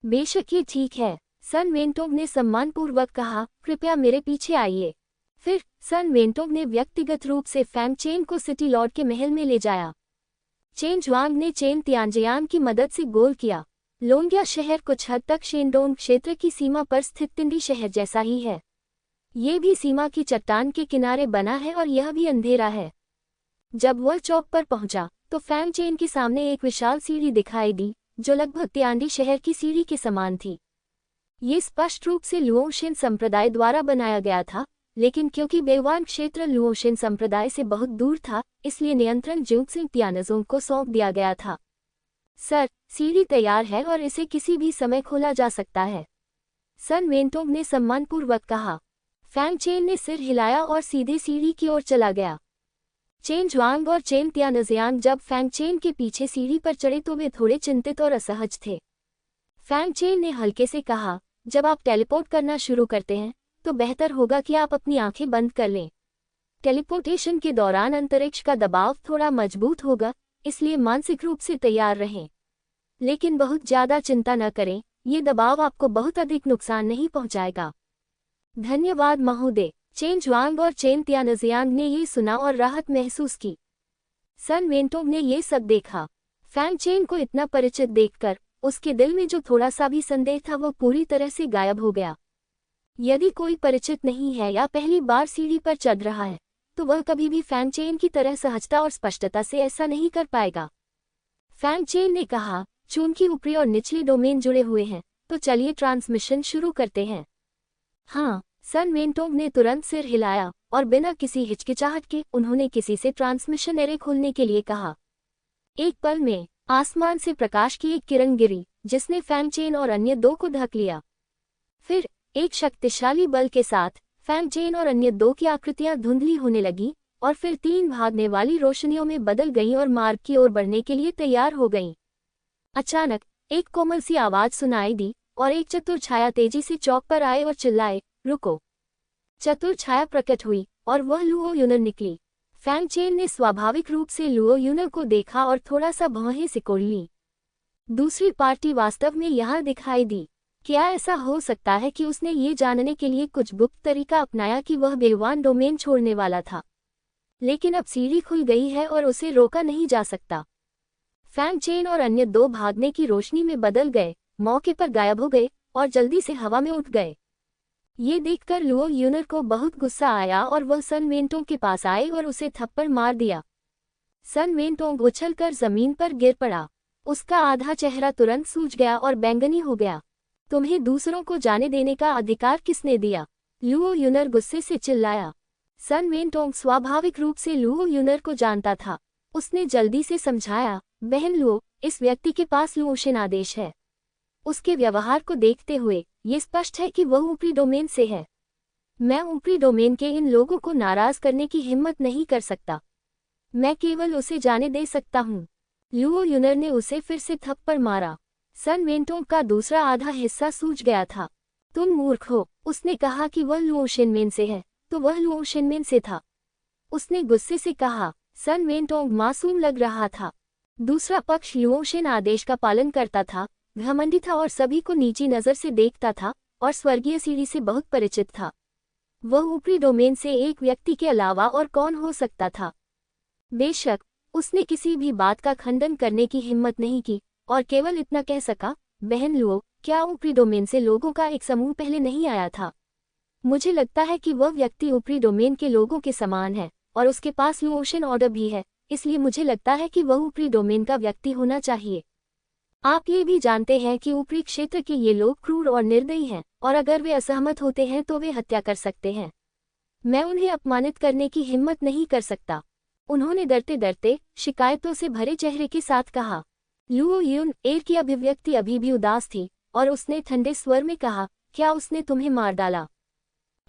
S1: बेशक ये ठीक है, सन वेनतोंग ने सम्मानपूर्वक कहा, कृपया मेरे पीछे आइए। फिर सन वेनतोंग ने व्यक्तिगत रूप से फैंगचेन को सिटी लॉर्ड के महल में ले जाया। चेन जुआंग ने चेन तियानजियांग की मदद से गोल किया। लोंग्या शहर कुछ हद तक शेनडोंग क्षेत्र की सीमा पर स्थित तिंडी शहर जैसा ही है। ये भी सीमा की चट्टान के किनारे बना है और यह भी अंधेरा है। जब वह चौक पर पहुंचा, तो फैंगचेन के सामने एक विशाल सीढ़ी दिखाई दी, जो लगभग तियांडी शहर की सीढ़ी के समान थी। ये स्पष्ट रूप से लुओशेन संप्रदाय द्वारा बनाया गया था, लेकिन क्योंकि बेवान क्षेत्र लुओशेन संप्रदाय से बहुत दूर था, इसलिए नियंत्रण जुंगसिंग तियानजोंग को सौंप दिया गया था। सर, सीढ़ी तैयार है और इसे किसी भी समय खोला जा सकता है, सन वेनतोंग ने सम्मानपूर्वक कहा। फैंगचेन ने सिर हिलाया और सीधे सीढ़ी की ओर चला गया। चेन जुआंग और चेन तियानजियांग जब फैंगचेन के पीछे सीढ़ी पर चढ़े तो वे थोड़े चिंतित और असहज थे। फैंगचेन ने हल्के से कहा, जब आप टेलीपोर्ट करना शुरू करते हैं, तो बेहतर होगा कि आप अपनी आंखें बंद कर लें। टेलीपोर्टेशन के दौरान अंतरिक्ष का दबाव थोड़ा मजबूत होगा, इसलिए मानसिक रूप से तैयार रहें। लेकिन बहुत ज्यादा चिंता न करें, ये दबाव आपको बहुत अधिक नुकसान नहीं पहुंचाएगा। धन्यवाद महोदय। चेन जुआंग और चेन तियानजियांग ने ये सुना और राहत महसूस की। सन वेनतोंग ने ये सब देखा। फैंगचेन को इतना परिचित देखकर उसके दिल में जो थोड़ा सा भी संदेह था वो पूरी तरह से गायब हो गया। यदि कोई परिचित नहीं है या पहली बार सीढ़ी पर चढ़ रहा है, तो वह कभी भी फैंगचेन की तरह सहजता और स्पष्टता से ऐसा नहीं कर पाएगा। फैंगचेन ने कहा, चूंकि ऊपरी और निचली डोमेन जुड़े हुए हैं, तो चलिए ट्रांसमिशन शुरू करते हैं। हाँ, सन वेनतोंग ने तुरंत सिर हिलाया और बिना किसी हिचकिचाहट के उन्होंने किसी से ट्रांसमिशन एरे खोलने के लिए कहा। एक पल में आसमान से प्रकाश की एक किरण गिरी, जिसने फैंगचेन और अन्य दो को ढक लिया। फिर एक शक्तिशाली बल के साथ फैंगचेन और अन्य दो की आकृतियां धुंधली होने लगी और फिर तीन भागने वाली रोशनियों में बदल गईं और मार्ग की ओर बढ़ने के लिए तैयार हो गईं। अचानक एक कोमल सी आवाज सुनाई दी और एक चतुर छाया तेजी से चौक पर आए और चिल्लाए, रुको। चतुर छाया प्रकट हुई और वह लुओ यूनर निकली। फैंगचेन ने स्वाभाविक रूप से लुओ यूनर को देखा और थोड़ा सा भौहें सिकोड़ ली। दूसरी पार्टी वास्तव में यहाँ दिखाई दी। क्या ऐसा हो सकता है कि उसने ये जानने के लिए कुछ गुप्त तरीका अपनाया कि वह बेवान डोमेन छोड़ने वाला था? लेकिन अब सीढ़ी खुल गई है और उसे रोका नहीं जा सकता। फैंगचेन और अन्य दो भागने की रोशनी में बदल गए, मौके पर गायब हो गए और जल्दी से हवा में उठ गए। ये देखकर लुओ यूनर को बहुत गुस्सा आया और वह सन वेंटोंग के पास आए और उसे थप्पड़ मार दिया। सन वेंटोंग उछलकर जमीन पर गिर पड़ा। उसका आधा चेहरा तुरंत सूज गया और बैंगनी हो गया। तुम्हें दूसरों को जाने देने का अधिकार किसने दिया? लुओ यूनर गुस्से से चिल्लाया। सन वेंटोंग स्वाभाविक रूप से लुओ यूनर को जानता था। उसने जल्दी से समझाया, बहन लुओ, इस व्यक्ति के पास लुओशिन आदेश है। उसके व्यवहार को देखते हुए ये स्पष्ट है कि वह ऊपरी डोमेन से है। मैं ऊपरी डोमेन के इन लोगों को नाराज करने की हिम्मत नहीं कर सकता। मैं केवल उसे जाने दे सकता हूँ। लुओ यूनर ने उसे फिर से थप्पड़ मारा। सन वेंटोंग का दूसरा आधा हिस्सा सूज गया था। तुम मूर्ख हो, उसने कहा कि वह लुओ शिनमेन से है, तो वह लुओ शिनमेन से था। उसने गुस्से से कहा। सन वेंटोंग मासूम लग रहा था। दूसरा पक्ष लुओ शिन आदेश का पालन करता था, घमंडी था और सभी को नीची नजर से देखता था और स्वर्गीय सीढ़ी से बहुत परिचित था। वह ऊपरी डोमेन से एक व्यक्ति के अलावा और कौन हो सकता था? बेशक उसने किसी भी बात का खंडन करने की हिम्मत नहीं की और केवल इतना कह सका, बहन लुओ, क्या ऊपरी डोमेन से लोगों का एक समूह पहले नहीं आया था? मुझे लगता है कि वह व्यक्ति ऊपरी डोमेन के लोगों के समान है और उसके पास लुओशिन ऑर्डर भी है, इसलिए मुझे लगता है कि वह ऊपरी डोमेन का व्यक्ति होना चाहिए। आप ये भी जानते हैं कि ऊपरी क्षेत्र के ये लोग क्रूर और निर्दयी हैं और अगर वे असहमत होते हैं तो वे हत्या कर सकते हैं। मैं उन्हें अपमानित करने की हिम्मत नहीं कर सकता। उन्होंने डरते डरते शिकायतों से भरे चेहरे के साथ कहा। लुओ यून एर की अभिव्यक्ति अभी भी उदास थी और उसने ठंडे स्वर में कहा, क्या उसने तुम्हें मार डाला?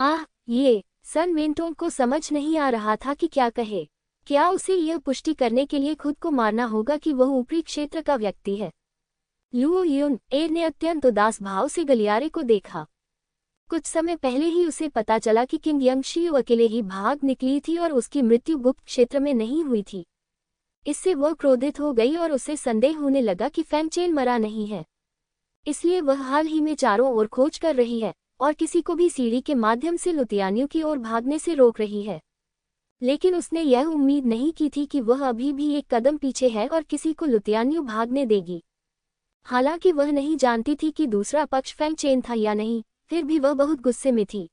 S1: आह, ये सन वेंटोंग को समझ नहीं आ रहा था कि क्या कहे। क्या उसे यह पुष्टि करने के लिए खुद को मारना होगा कि वह ऊपरी क्षेत्र का व्यक्ति है? लुओ यून एर ने अत्यंत उदास भाव से गलियारे को देखा। कुछ समय पहले ही उसे पता चला कि किंग यंगशियू अकेले ही भाग निकली थी और उसकी मृत्यु गुप्त क्षेत्र में नहीं हुई थी। इससे वह क्रोधित हो गई और उसे संदेह होने लगा कि फैंगचेन मरा नहीं है। इसलिए वह हाल ही में चारों ओर खोज कर रही है और किसी को भी सीढ़ी के माध्यम से लुतियानियों की ओर भागने से रोक रही है। लेकिन उसने यह उम्मीद नहीं की थी कि वह अभी भी एक कदम पीछे है और किसी को लुतियानियों भागने देगी। हालांकि वह नहीं जानती थी कि दूसरा पक्ष फैंगचेन था या नहीं, फिर भी वह बहुत गुस्से में थी।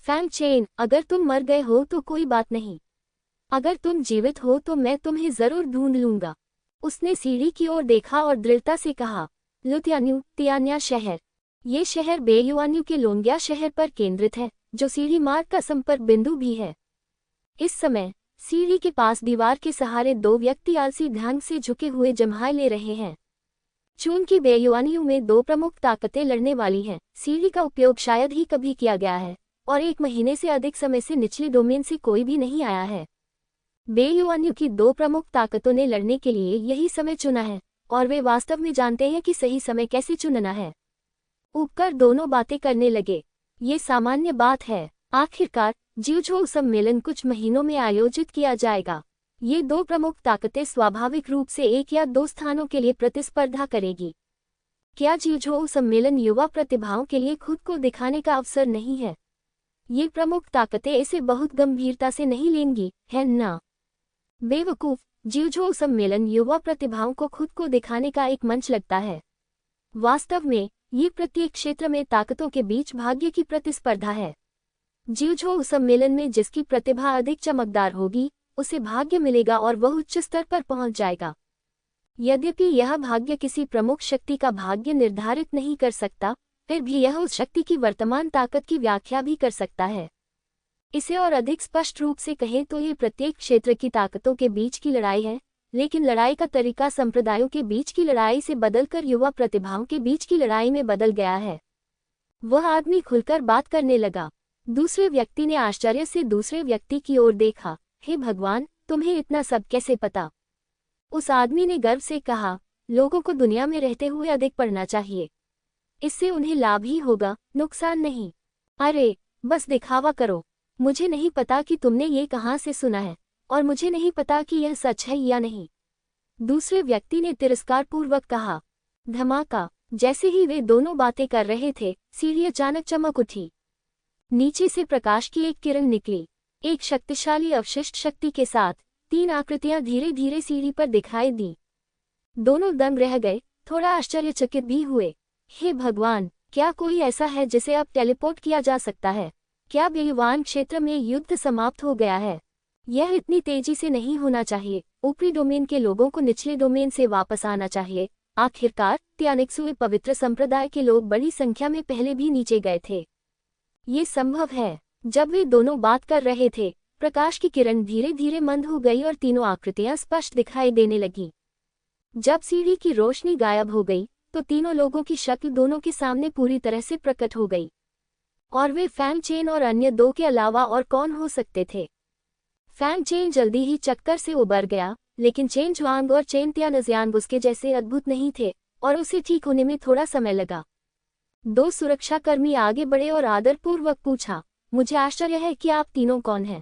S1: फैंगचेन, अगर तुम मर गए हो तो कोई बात नहीं। अगर तुम जीवित हो तो मैं तुम्हें जरूर ढूंढ लूंगा। उसने सीढ़ी की ओर देखा और दृढ़ता से कहा, लुतियान्यू तियान्या शहर। ये शहर बेयुआन्यू के लोंग्या शहर पर केंद्रित है, जो सीढ़ी मार्ग का संपर्क बिंदु भी है। इस समय सीढ़ी के पास दीवार के सहारे दो व्यक्ति आलसी ढंग से झुके हुए जम्हाई ले रहे हैं। चूंकि बेयुआनियों में दो प्रमुख ताकतें लड़ने वाली हैं, सीढ़ी का उपयोग शायद ही कभी किया गया है और 1 महीने से अधिक समय से निचले डोमेन से कोई भी नहीं आया है। बेयुआनियों की दो प्रमुख ताकतों ने लड़ने के लिए यही समय चुना है और वे वास्तव में जानते हैं कि सही समय कैसे चुनना है। ऊपर दोनों बातें करने लगे। ये सामान्य बात है। आखिरकार जिउझोउ सम्मेलन कुछ महीनों में आयोजित किया जाएगा। ये दो प्रमुख ताकतें स्वाभाविक रूप से 1 या 2 स्थानों के लिए प्रतिस्पर्धा करेगी। क्या जिउझोउ सम्मेलन युवा प्रतिभाओं के लिए खुद को दिखाने का अवसर नहीं है? ये प्रमुख ताकतें इसे बहुत गंभीरता से नहीं लेंगी, है ना? बेवकूफ, जिउझोउ सम्मेलन युवा प्रतिभाओं को खुद को दिखाने का एक मंच लगता है। वास्तव में ये प्रत्येक क्षेत्र में ताकतों के बीच भाग्य की प्रतिस्पर्धा है। जिउझोउ सम्मेलन में जिसकी प्रतिभा अधिक चमकदार होगी, उसे भाग्य मिलेगा और वह उच्च स्तर पर पहुंच जाएगा। यद्यपि यह भाग्य किसी प्रमुख शक्ति का भाग्य निर्धारित नहीं कर सकता, फिर भी यह उस शक्ति की वर्तमान ताकत की व्याख्या भी कर सकता है। इसे और अधिक स्पष्ट रूप से कहें तो ये प्रत्येक क्षेत्र की ताकतों के बीच की लड़ाई है, लेकिन लड़ाई का तरीका संप्रदायों के बीच की लड़ाई से बदलकर युवा प्रतिभाओं के बीच की लड़ाई में बदल गया है। वह आदमी खुलकर बात करने लगा। दूसरे व्यक्ति ने आश्चर्य से दूसरे व्यक्ति की ओर देखा। हे भगवान, तुम्हें इतना सब कैसे पता? उस आदमी ने गर्व से कहा, लोगों को दुनिया में रहते हुए अधिक पढ़ना चाहिए। इससे उन्हें लाभ ही होगा, नुकसान नहीं। अरे, बस दिखावा करो। मुझे नहीं पता कि तुमने ये कहाँ से सुना है और मुझे नहीं पता कि यह सच है या नहीं। दूसरे व्यक्ति ने तिरस्कारपूर्वक कहा। धमाका। जैसे ही वे दोनों बातें कर रहे थे, सीढ़ी अचानक चमक उठी। नीचे से प्रकाश की एक किरण निकली। एक शक्तिशाली अवशिष्ट शक्ति के साथ 3 आकृतियां धीरे धीरे सीढ़ी पर दिखाई दी। दोनों दंग रह गए, थोड़ा आश्चर्यचकित भी हुए। हे भगवान, क्या कोई ऐसा है जिसे अब टेलीपोर्ट किया जा सकता है? क्या बेयुवान क्षेत्र में युद्ध समाप्त हो गया है? यह इतनी तेजी से नहीं होना चाहिए। ऊपरी डोमेन के लोगों को निचले डोमेन से वापस आना चाहिए। आखिरकार त्यानिक्सुए पवित्र संप्रदाय के लोग बड़ी संख्या में पहले भी नीचे गए थे। ये संभव है। जब वे दोनों बात कर रहे थे, प्रकाश की किरण धीरे धीरे मंद हो गई और तीनों आकृतियां स्पष्ट दिखाई देने लगीं। जब सीढ़ी की रोशनी गायब हो गई तो तीनों लोगों की शक्ल दोनों के सामने पूरी तरह से प्रकट हो गई। और वे फैंग चेन और अन्य दो के अलावा और कौन हो सकते थे? फैंग चेन जल्दी ही चक्कर से उबर गया, लेकिन चेन जुआंग और चेन तियानजियांग उसके जैसे अद्भुत नहीं थे और उसे ठीक होने में थोड़ा समय लगा। दो सुरक्षाकर्मी आगे बढ़े और आदरपूर्वक पूछा, मुझे आश्चर्य है कि आप तीनों कौन हैं?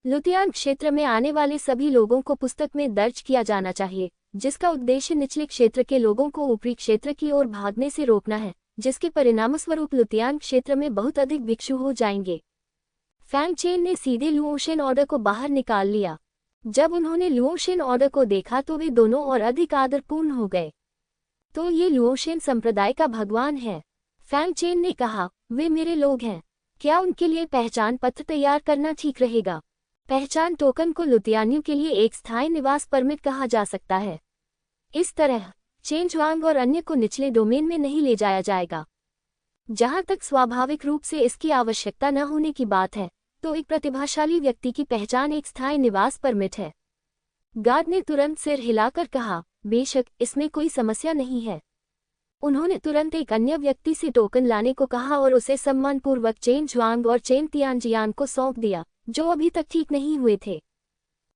S1: लुतियान क्षेत्र में आने वाले सभी लोगों को पुस्तक में दर्ज किया जाना चाहिए, जिसका उद्देश्य निचले क्षेत्र के लोगों को ऊपरी क्षेत्र की ओर भागने से रोकना है, जिसके परिणामस्वरूप लुतियान क्षेत्र में बहुत अधिक भिक्षु हो जाएंगे। फैंग चेन ने सीधे लुओशेन ऑर्डर को बाहर निकाल लिया। जब उन्होंने लुओशेन ऑर्डर को देखा तो वे दोनों और अधिक आदरपूर्ण हो गए। तो ये लुओशेन संप्रदाय का भगवान है, फैंग चेन ने कहा। वे मेरे लोग हैं। क्या उनके लिए पहचान पत्र तैयार करना ठीक रहेगा? पहचान टोकन को लुतियानियों के लिए एक स्थायी निवास परमिट कहा जा सकता है। इस तरह चेन जुआंग और अन्य को निचले डोमेन में नहीं ले जाया जाएगा। जहां तक स्वाभाविक रूप से इसकी आवश्यकता न होने की बात है, तो एक प्रतिभाशाली व्यक्ति की पहचान एक स्थायी निवास परमिट है। गार्ड ने तुरंत सिर हिलाकर कहा, बेशक इसमें कोई समस्या नहीं है। उन्होंने तुरंत एक अन्य व्यक्ति से टोकन लाने को कहा और उसे सम्मानपूर्वक चेन जुआंग और चेन तियानजियान को सौंप दिया, जो अभी तक ठीक नहीं हुए थे।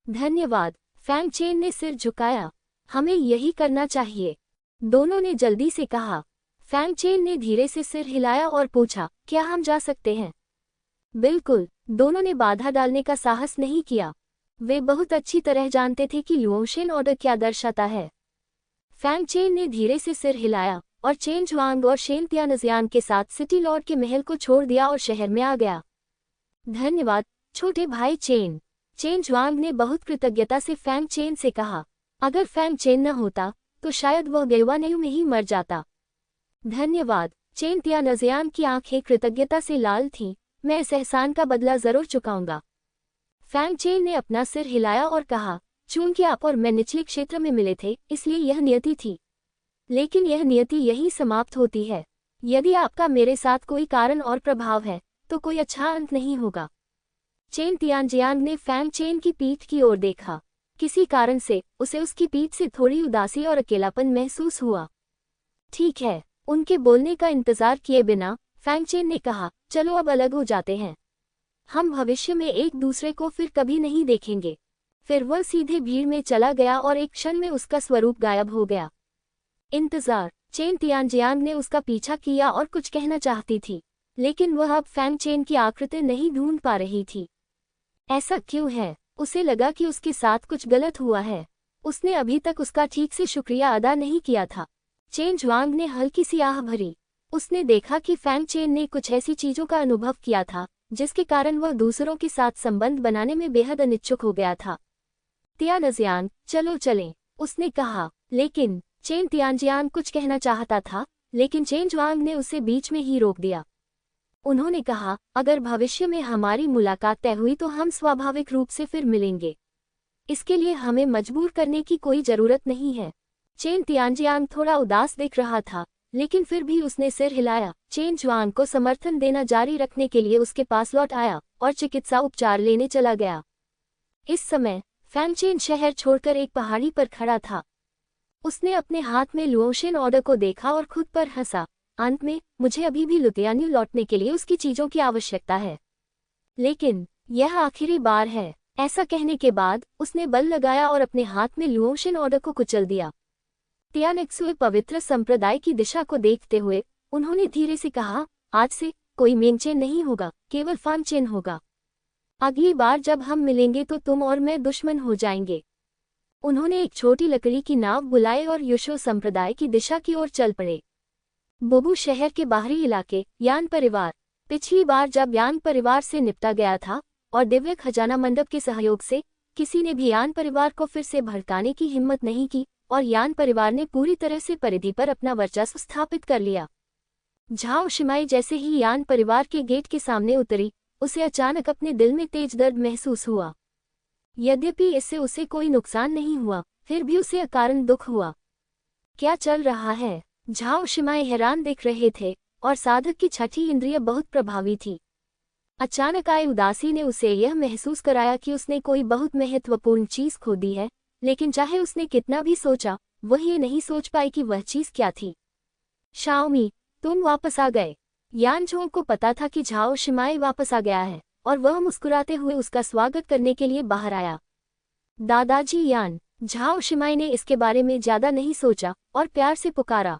S1: धन्यवाद, फैंग चेन ने सिर झुकाया। हमें यही करना चाहिए, दोनों ने जल्दी से कहा। फैंग चेन ने धीरे से सिर हिलाया और पूछा, क्या हम जा सकते हैं? बिल्कुल, दोनों ने बाधा डालने का साहस नहीं किया। वे बहुत अच्छी तरह जानते थे कि लुओशेन ऑर्डर क्या दर्शाता है। फैंग चेन ने धीरे से सिर हिलाया और चेन जुआंग और शेन तियानजियान के साथ सिटी लॉर्ड के महल को छोड़ दिया और शहर में आ गया। धन्यवाद छोटे भाई चेन, चेन जुआंग ने बहुत कृतज्ञता से फैंग चेन से कहा। अगर फैंग चेन न होता तो शायद वह बेवानेयू में ही मर जाता। धन्यवाद, चेन तियानजियान की आंखें कृतज्ञता से लाल थीं। मैं इस एहसान का बदला जरूर चुकाऊंगा। फैंग चेन ने अपना सिर हिलाया और कहा, चूंकि आप और मैं निचले क्षेत्र में मिले थे, इसलिए यह नियति थी। लेकिन यह नियति यही समाप्त होती है। यदि आपका मेरे साथ कोई कारण और प्रभाव है, तो कोई अच्छा अंत नहीं होगा। चेन तियानजियांग ने फैंग चेन की पीठ की ओर देखा। किसी कारण से उसे उसकी पीठ से थोड़ी उदासी और अकेलापन महसूस हुआ। ठीक है, उनके बोलने का इंतजार किए बिना फैंग चेन ने कहा, चलो अब अलग हो जाते हैं। हम भविष्य में एक दूसरे को फिर कभी नहीं देखेंगे। फिर वह सीधे भीड़ में चला गया और एक क्षण में उसका स्वरूप गायब हो गया। इंतजार, चेन तियानजियांग ने उसका पीछा किया और कुछ कहना चाहती थी, लेकिन वह अब फैंग चेन की आकृति नहीं ढूंढ पा रही थी। ऐसा क्यों है? उसे लगा कि उसके साथ कुछ गलत हुआ है। उसने अभी तक उसका ठीक से शुक्रिया अदा नहीं किया था। चेन जुआंग ने हल्की सी आह भरी। उसने देखा कि फैंग चेन ने कुछ ऐसी चीजों का अनुभव किया था जिसके कारण वह दूसरों के साथ संबंध बनाने में बेहद अनिच्छुक हो गया था। तियानजियांग, चलो चलें, उसने कहा। लेकिन चेन तियानजियांग कुछ कहना चाहता था, लेकिन चेन जुआंग ने उसे बीच में ही रोक दिया। उन्होंने कहा, अगर भविष्य में हमारी मुलाकात तय हुई तो हम स्वाभाविक रूप से फिर मिलेंगे। इसके लिए हमें मजबूर करने की कोई जरूरत नहीं है। चेन तियानजियांग थोड़ा उदास दिख रहा था, लेकिन फिर भी उसने सिर हिलाया। चेन जुआंग को समर्थन देना जारी रखने के लिए उसके पास लौट आया और चिकित्सा उपचार लेने चला गया। इस समय फैंग चेन शहर छोड़कर एक पहाड़ी पर खड़ा था। उसने अपने हाथ में लुओशेन ऑर्डर को देखा और खुद पर हंसा। अंत में मुझे अभी भी लुतियान्यू लौटने के लिए उसकी चीजों की आवश्यकता है, लेकिन यह आखिरी बार है। ऐसा कहने के बाद उसने बल लगाया और अपने हाथ में लुओशेन ऑर्डर को कुचल दिया। तियानिक्सुए पवित्र संप्रदाय की दिशा को देखते हुए उन्होंने धीरे से कहा, आज से कोई मेंगचेन नहीं होगा, केवल फांगचेन होगा। अगली बार जब हम मिलेंगे तो तुम और मैं दुश्मन हो जाएंगे। उन्होंने एक छोटी लकड़ी की नाव बुलाई और युशो संप्रदाय की दिशा की ओर चल पड़े। बोबू शहर के बाहरी इलाके, यान परिवार। पिछली बार जब यान परिवार से निपटा गया था और दिव्य खजाना मंडप के सहयोग से किसी ने भी यान परिवार को फिर से भड़काने की हिम्मत नहीं की और यान परिवार ने पूरी तरह से परिधि पर अपना वर्चस्व स्थापित कर लिया। झाओ शिमाई जैसे ही यान परिवार के गेट के सामने उतरी, उसे अचानक अपने दिल में तेज दर्द महसूस हुआ। यद्यपि इससे उसे कोई नुकसान नहीं हुआ, फिर भी उसे अकारण दुख हुआ। क्या चल रहा है? झाओ शिमाई हैरान दिख रहे थे, और साधक की छठी इंद्रिय बहुत प्रभावी थी। अचानक आई उदासी ने उसे यह महसूस कराया कि उसने कोई बहुत महत्वपूर्ण चीज खो दी है, लेकिन चाहे उसने कितना भी सोचा, वह ये नहीं सोच पाई कि वह चीज क्या थी। शाओमी, तुम वापस आ गए। यानझोंग को पता था कि झाओ शिमाई वापस आ गया है, और वह मुस्कुराते हुए उसका स्वागत करने के लिए बाहर आया। दादाजी यान। झाओ शिमाई ने इसके बारे में ज्यादा नहीं सोचा और प्यार से पुकारा।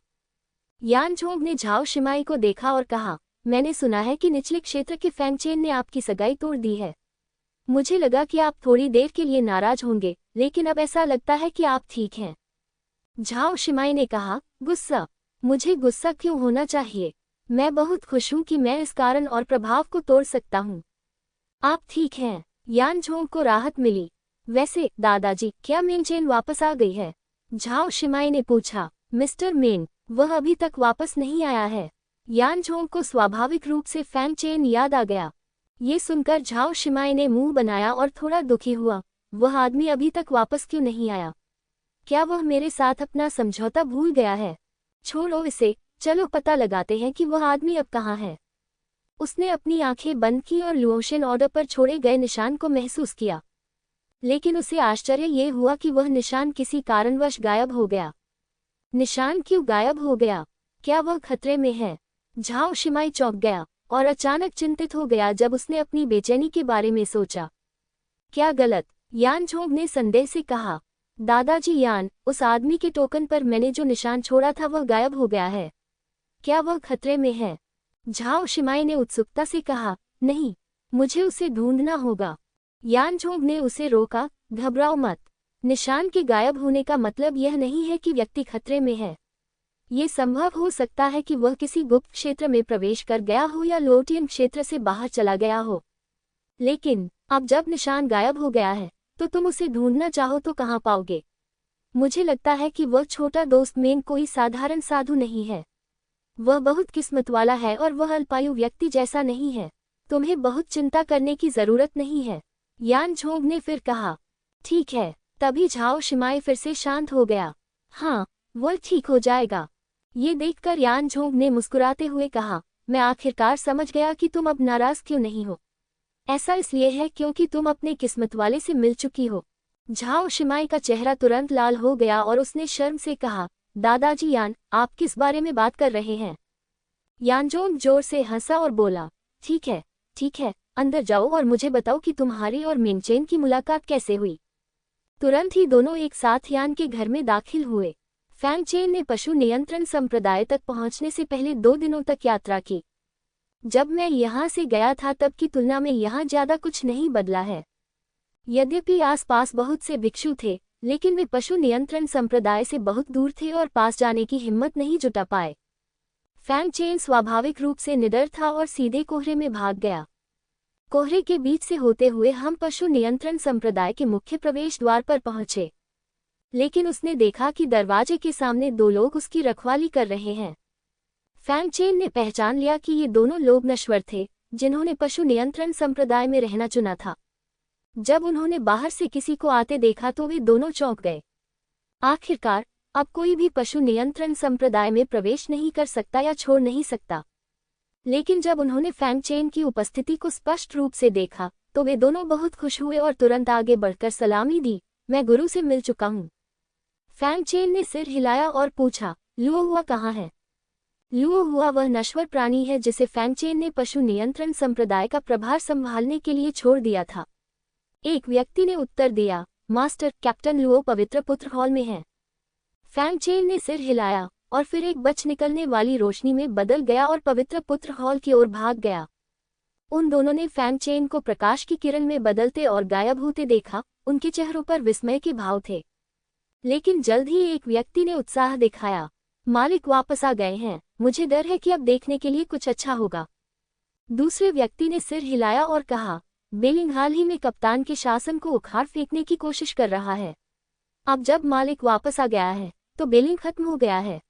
S1: यानझोंग ने झाओ शिमाई को देखा और कहा, मैंने सुना है कि निचले क्षेत्र के फैंगचेन ने आपकी सगाई तोड़ दी है। मुझे लगा कि आप थोड़ी देर के लिए नाराज होंगे, लेकिन अब ऐसा लगता है कि आप ठीक हैं। झाओ शिमाई ने कहा, गुस्सा? मुझे गुस्सा क्यों होना चाहिए? मैं बहुत खुश हूं कि मैं इस कारण और प्रभाव को तोड़ सकता हूं। आप ठीक हैं। यानझोंग को राहत मिली। वैसे दादाजी, क्या मेनचेन वापस आ गई है? झाओ शिमाई ने पूछा। मिस्टर मेन, वह अभी तक वापस नहीं आया है। यानझोंग को स्वाभाविक रूप से फैंगचेन याद आ गया। ये सुनकर झाओ शिमाई ने मुंह बनाया और थोड़ा दुखी हुआ। वह आदमी अभी तक वापस क्यों नहीं आया? क्या वह मेरे साथ अपना समझौता भूल गया है? छोड़ो इसे, चलो पता लगाते हैं कि वह आदमी अब कहाँ है। उसने अपनी आंखें बंद की और लुओशन ऑर्डर पर छोड़े गए निशान को महसूस किया, लेकिन उसे आश्चर्य ये हुआ कि वह निशान किसी कारणवश गायब हो गया। निशान क्यों गायब हो गया? क्या वह खतरे में है? झाओ शिमाई चौंक गया और अचानक चिंतित हो गया जब उसने अपनी बेचैनी के बारे में सोचा। क्या गलत? यानझोंग ने संदेह से कहा। दादाजी यान, उस आदमी के टोकन पर मैंने जो निशान छोड़ा था वह गायब हो गया है। क्या वह खतरे में है? झाओ शिमाई ने उत्सुकता से कहा, नहीं, मुझे उसे ढूंढना होगा। यानझोंग ने उसे रोका, घबराओ मत। निशान के गायब होने का मतलब यह नहीं है कि व्यक्ति खतरे में है। ये संभव हो सकता है कि वह किसी गुप्त क्षेत्र में प्रवेश कर गया हो या लोटियन क्षेत्र से बाहर चला गया हो। लेकिन अब जब निशान गायब हो गया है, तो तुम उसे ढूंढना चाहो तो कहाँ पाओगे? मुझे लगता है कि वह छोटा दोस्त मेन कोई साधारण साधु नहीं है। वह बहुत किस्मत वाला है और वह अल्पायु व्यक्ति जैसा नहीं है। तुम्हें बहुत चिंता करने की जरूरत नहीं है। यानझोंग ने फिर कहा। ठीक है। तभी झाओ शिमाई फिर से शांत हो गया। हाँ, वह ठीक हो जाएगा। ये देखकर यानझोंग ने मुस्कुराते हुए कहा, मैं आखिरकार समझ गया कि तुम अब नाराज क्यों नहीं हो। ऐसा इसलिए है क्योंकि तुम अपने किस्मत वाले से मिल चुकी हो। झाओ शिमाई का चेहरा तुरंत लाल हो गया और उसने शर्म से कहा, दादाजी यान, आप किस बारे में बात कर रहे हैं? यानझोंग जोर से हंसा और बोला, ठीक है, अंदर जाओ और मुझे बताओ कि तुम्हारी और मेनचेन की मुलाकात कैसे हुई। तुरंत ही दोनों एक साथ यान के घर में दाखिल हुए। फैंगचेन ने पशु नियंत्रण संप्रदाय तक पहुंचने से पहले 2 दिनों तक यात्रा की। जब मैं यहाँ से गया था तब की तुलना में यहाँ ज्यादा कुछ नहीं बदला है। यद्यपि आसपास बहुत से भिक्षु थे, लेकिन वे पशु नियंत्रण संप्रदाय से बहुत दूर थे और पास जाने की हिम्मत नहीं जुटा पाए। फैंगचेन स्वाभाविक रूप से निडर था और सीधे कोहरे में भाग गया। कोहरे के बीच से होते हुए हम पशु नियंत्रण संप्रदाय के मुख्य प्रवेश द्वार पर पहुंचे, लेकिन उसने देखा कि दरवाजे के सामने 2 लोग उसकी रखवाली कर रहे हैं। फैंगचेन ने पहचान लिया कि ये दोनों लोग नश्वर थे, जिन्होंने पशु नियंत्रण संप्रदाय में रहना चुना था। जब उन्होंने बाहर से किसी को आते देखा तो वे दोनों चौंक गए। आखिरकार अब कोई भी पशु नियंत्रण संप्रदाय में प्रवेश नहीं कर सकता या छोड़ नहीं सकता। लेकिन जब उन्होंने फैंगचेन की उपस्थिति को स्पष्ट रूप से देखा तो वे दोनों बहुत खुश हुए और तुरंत आगे बढ़कर सलामी दी। मैं गुरु से मिल चुका हूँ। फैंगचेन ने सिर हिलाया और पूछा, लुओ हुआ कहाँ है? लुओ हुआ वह नश्वर प्राणी है जिसे फैंगचेन ने पशु नियंत्रण संप्रदाय का प्रभार संभालने के लिए छोड़ दिया था। एक व्यक्ति ने उत्तर दिया, मास्टर, कैप्टन लुओ पवित्र पुत्र हॉल में है। फैंगचेन ने सिर हिलाया और फिर एक बच निकलने वाली रोशनी में बदल गया और पवित्र पुत्र हॉल की ओर भाग गया। उन दोनों ने फैंगचेन को प्रकाश की किरण में बदलते और गायब होते देखा। उनके चेहरों पर विस्मय के भाव थे। लेकिन जल्द ही एक व्यक्ति ने उत्साह दिखाया, मालिक वापस आ गए हैं, मुझे डर है कि अब देखने के लिए कुछ अच्छा होगा। दूसरे व्यक्ति ने सिर हिलाया और कहा, बेलिंग हाल ही में कप्तान के शासन को उखाड़ फेंकने की कोशिश कर रहा है। अब जब मालिक वापस आ गया है तो बेलिंग खत्म हो गया है।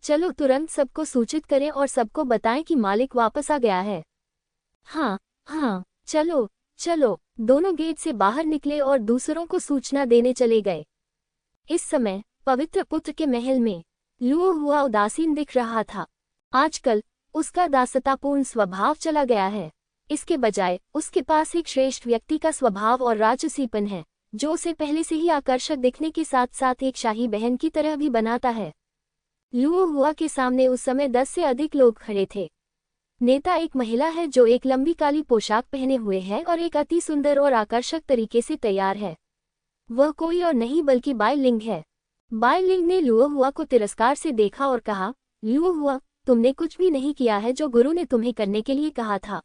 S1: चलो तुरंत सबको सूचित करें और सबको बताएं कि मालिक वापस आ गया है। हाँ हाँ, चलो चलो। दोनों गेट से बाहर निकले और दूसरों को सूचना देने चले गए। इस समय पवित्र पुत्र के महल में लुओ हुआ उदासीन दिख रहा था। आजकल उसका दासतापूर्ण स्वभाव चला गया है। इसके बजाय उसके पास एक श्रेष्ठ व्यक्ति का स्वभाव और राजसीपन है, जो उसे पहले से ही आकर्षक दिखने के साथ साथ एक शाही बहन की तरह भी बनाता है। लुओ हुआ के सामने उस समय 10 से अधिक लोग खड़े थे। नेता एक महिला है जो एक लंबी काली पोशाक पहने हुए है और एक अति सुंदर और आकर्षक तरीके से तैयार है। वह कोई और नहीं बल्कि बाई लिंग है। बाई लिंग ने लुओ हुआ को तिरस्कार से देखा और कहा, लुओ हुआ, तुमने कुछ भी नहीं किया है जो गुरु ने तुम्हें करने के लिए कहा था।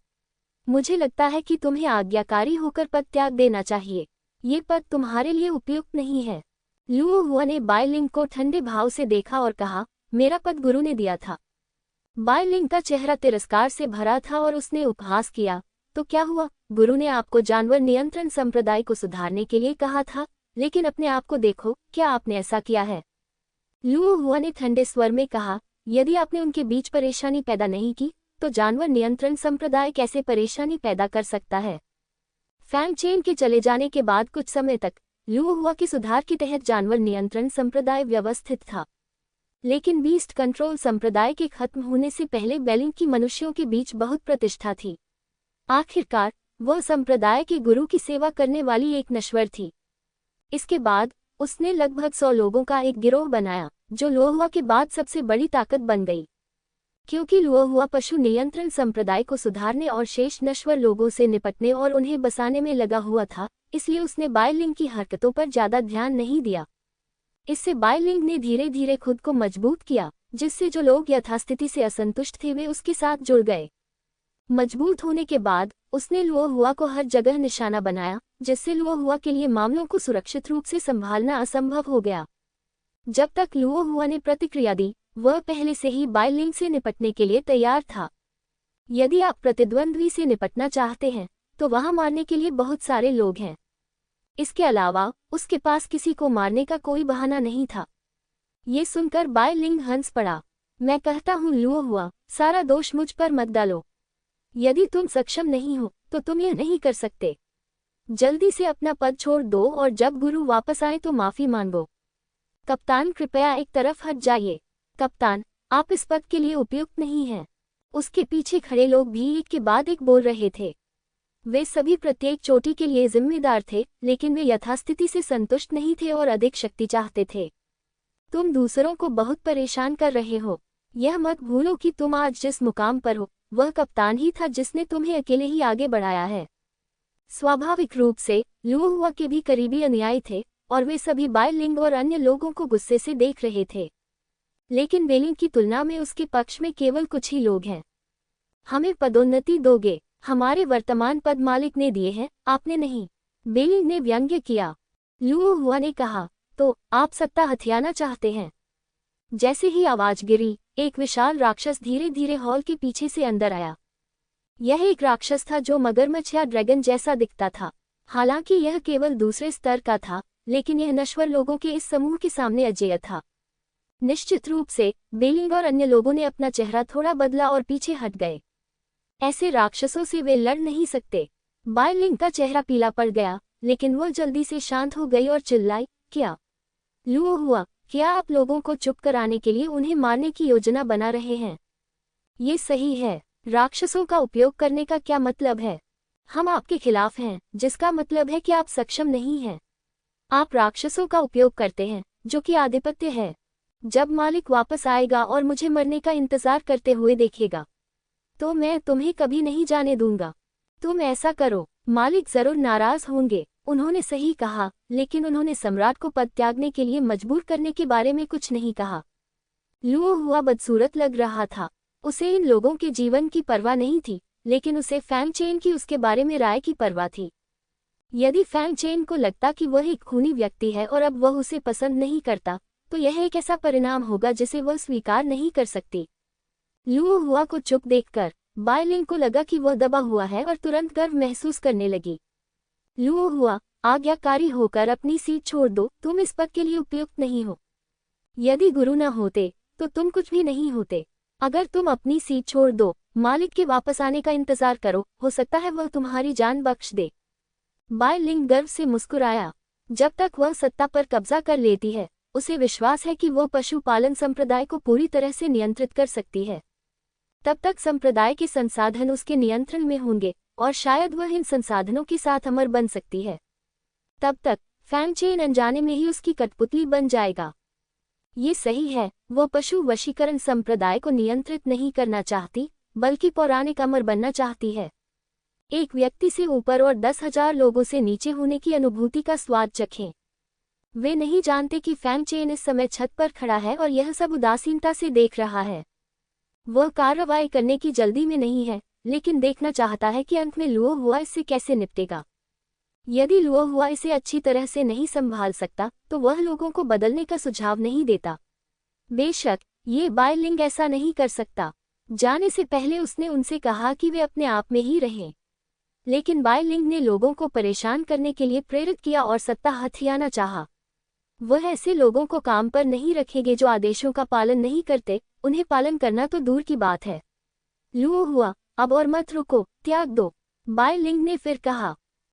S1: मुझे लगता है कि तुम्हें आज्ञाकारी होकर पद त्याग देना चाहिए। ये पद तुम्हारे लिए उपयुक्त नहीं है। लुओ हुआ ने बाई लिंग को ठंडे भाव से देखा और कहा, मेरा पद गुरु ने दिया था। बाई लिंग का चेहरा तिरस्कार से भरा था और उसने उपहास किया, तो क्या हुआ? गुरु ने आपको जानवर नियंत्रण संप्रदाय को सुधारने के लिए कहा था, लेकिन अपने आप को देखो, क्या आपने ऐसा किया है? लुओ हुआ ने ठंडे स्वर में कहा, यदि आपने उनके बीच परेशानी पैदा नहीं की, तो जानवर नियंत्रण संप्रदाय कैसे परेशानी पैदा कर सकता है? फैंग चेन के चले जाने के बाद कुछ समय तक लुओ हुआ के सुधार के तहत जानवर नियंत्रण संप्रदाय व्यवस्थित था, लेकिन बीस्ट कंट्रोल संप्रदाय के खत्म होने से पहले बेलिंग की मनुष्यों के बीच बहुत प्रतिष्ठा थी। आखिरकार वह संप्रदाय के गुरु की सेवा करने वाली एक नश्वर थी। इसके बाद उसने लगभग 100 लोगों का एक गिरोह बनाया, जो लुओ हुआ के बाद सबसे बड़ी ताकत बन गई। क्योंकि लुओ हुआ पशु नियंत्रण संप्रदाय को सुधारने और शेष नश्वर लोगों से निपटने और उन्हें बसाने में लगा हुआ था, इसलिए उसने बाई लिंग की हरकतों पर ज्यादा ध्यान नहीं दिया। इससे बाई लिंग ने धीरे धीरे खुद को मजबूत किया, जिससे जो लोग यथास्थिति से असंतुष्ट थे वे उसके साथ जुड़ गए। मजबूत होने के बाद उसने लुओ हुआ को हर जगह निशाना बनाया, जिससे लुओ हुआ के लिए मामलों को सुरक्षित रूप से संभालना असंभव हो गया। जब तक लुओ हुआ ने प्रतिक्रिया दी, वह पहले से ही बाई लिंग से निपटने के लिए तैयार था। यदि आप प्रतिद्वंद्वी से निपटना चाहते हैं, तो वहां मारने के लिए बहुत सारे लोग हैं। इसके अलावा उसके पास किसी को मारने का कोई बहाना नहीं था। ये सुनकर बाई लिंग हंस पड़ा। मैं कहता हूँ लुओ हुआ, सारा दोष मुझ पर मत डालो। यदि तुम सक्षम नहीं हो तो तुम यह नहीं कर सकते। जल्दी से अपना पद छोड़ दो और जब गुरु वापस आए तो माफी मांगो। कप्तान कृपया एक तरफ हट जाइए। कप्तान, आप इस पद के लिए उपयुक्त नहीं हैं। उसके पीछे खड़े लोग भी एक के बाद एक बोल रहे थे। वे सभी प्रत्येक चोटी के लिए जिम्मेदार थे, लेकिन वे यथास्थिति से संतुष्ट नहीं थे और अधिक शक्ति चाहते थे। तुम दूसरों को बहुत परेशान कर रहे हो। यह मत भूलो कि तुम आज जिस मुकाम पर हो, वह कप्तान ही था जिसने तुम्हें अकेले ही आगे बढ़ाया है। स्वाभाविक रूप से लुओ हुआ के भी करीबी अनुयायी थे और वे सभी बाई लिंग और अन्य लोगों को गुस्से से देख रहे थे। लेकिन बेलिंग की तुलना में उसके पक्ष में केवल कुछ ही लोग हैं। हमें पदोन्नति दोगे? हमारे वर्तमान पद मालिक ने दिए हैं, आपने नहीं। बेलिंग ने व्यंग्य किया। लुओ हुआ ने कहा, तो आप सत्ता हथियाना चाहते हैं? जैसे ही आवाज गिरी, एक विशाल राक्षस धीरे धीरे हॉल के पीछे से अंदर आया। यह एक राक्षस था जो मगरमच्छ या ड्रैगन जैसा दिखता था। हालांकि यह केवल दूसरे स्तर का था, लेकिन यह नश्वर लोगों के इस समूह के सामने अजेय था। निश्चित रूप से बेलिंग और अन्य लोगों ने अपना चेहरा थोड़ा बदला और पीछे हट गए। ऐसे राक्षसों से वे लड़ नहीं सकते। बाई लिंग का चेहरा पीला पड़ गया, लेकिन वह जल्दी से शांत हो गई और चिल्लाई, क्या लुओ हुआ, क्या आप लोगों को चुप कराने के लिए उन्हें मारने की योजना बना रहे हैं? ये सही है। राक्षसों का उपयोग करने का क्या मतलब है? हम आपके खिलाफ हैं, जिसका मतलब है कि आप सक्षम नहीं हैं। आप राक्षसों का उपयोग करते हैं, जो कि आधिपत्य है। जब मालिक वापस आएगा और मुझे मरने का इंतजार करते हुए देखेगा, तो मैं तुम्हें कभी नहीं जाने दूंगा। तुम ऐसा करो, मालिक जरूर नाराज होंगे। उन्होंने सही कहा, लेकिन उन्होंने सम्राट को पद त्यागने के लिए मजबूर करने के बारे में कुछ नहीं कहा। लुओ हुआ बदसूरत लग रहा था। उसे इन लोगों के जीवन की परवाह नहीं थी, लेकिन उसे फैंग चेन की उसके बारे में राय की परवाह थी। यदि फैंग चेन को लगता कि वह एक खूनी व्यक्ति है और अब वह उसे पसंद नहीं करता, तो यह एक ऐसा परिणाम होगा जिसे वह स्वीकार नहीं कर सकती। लुओ हुआ को चुप देखकर बाई लिंग को लगा कि वह दबा हुआ है और तुरंत गर्व महसूस करने लगी। लुओ हुआ, आज्ञाकारी होकर अपनी सीट छोड़ दो, तुम इस पद के लिए उपयुक्त नहीं हो। यदि गुरु न होते तो तुम कुछ भी नहीं होते। अगर तुम अपनी सीट छोड़ दो, मालिक के वापस आने का इंतजार करो, हो सकता है वह तुम्हारी जान बख्श दे। बाय लिंग गर्व से मुस्कुराया। जब तक वह सत्ता पर कब्जा कर लेती है, उसे विश्वास है कि वह पशुपालन संप्रदाय को पूरी तरह से नियंत्रित कर सकती है। तब तक संप्रदाय के संसाधन उसके नियंत्रण में होंगे और शायद वह इन संसाधनों के साथ अमर बन सकती है। तब तक फैंग चेन अनजाने में ही उसकी कठपुतली बन जाएगा। ये सही है, वह पशु वशीकरण संप्रदाय को नियंत्रित नहीं करना चाहती, बल्कि पौराणिक अमर बनना चाहती है। एक व्यक्ति से ऊपर और 10,000 लोगों से नीचे होने की अनुभूति का स्वाद चखें। वे नहीं जानते कि फैंग चेन इस समय छत पर खड़ा है और यह सब उदासीनता से देख रहा है। वह कार्रवाई करने की जल्दी में नहीं है, लेकिन देखना चाहता है कि अंत में लुओ हुआ इससे कैसे निपटेगा। यदि लुओ हुआ इसे अच्छी तरह से नहीं संभाल सकता, तो वह लोगों को बदलने का सुझाव नहीं देता। बेशक ये बाय लिंग ऐसा नहीं कर सकता। जाने से पहले उसने उनसे कहा कि वे अपने आप में ही रहें। लेकिन बाय लिंग ने लोगों को परेशान करने के लिए प्रेरित किया और सत्ता हथियाना चाहा। वह ऐसे लोगों को काम पर नहीं रखेंगे जो आदेशों का पालन नहीं करते, उन्हें पालन करना तो दूर की बात है। लुओ हुआ, अब और मत रुको, त्याग दो, बाय लिंग ने फिर कहा।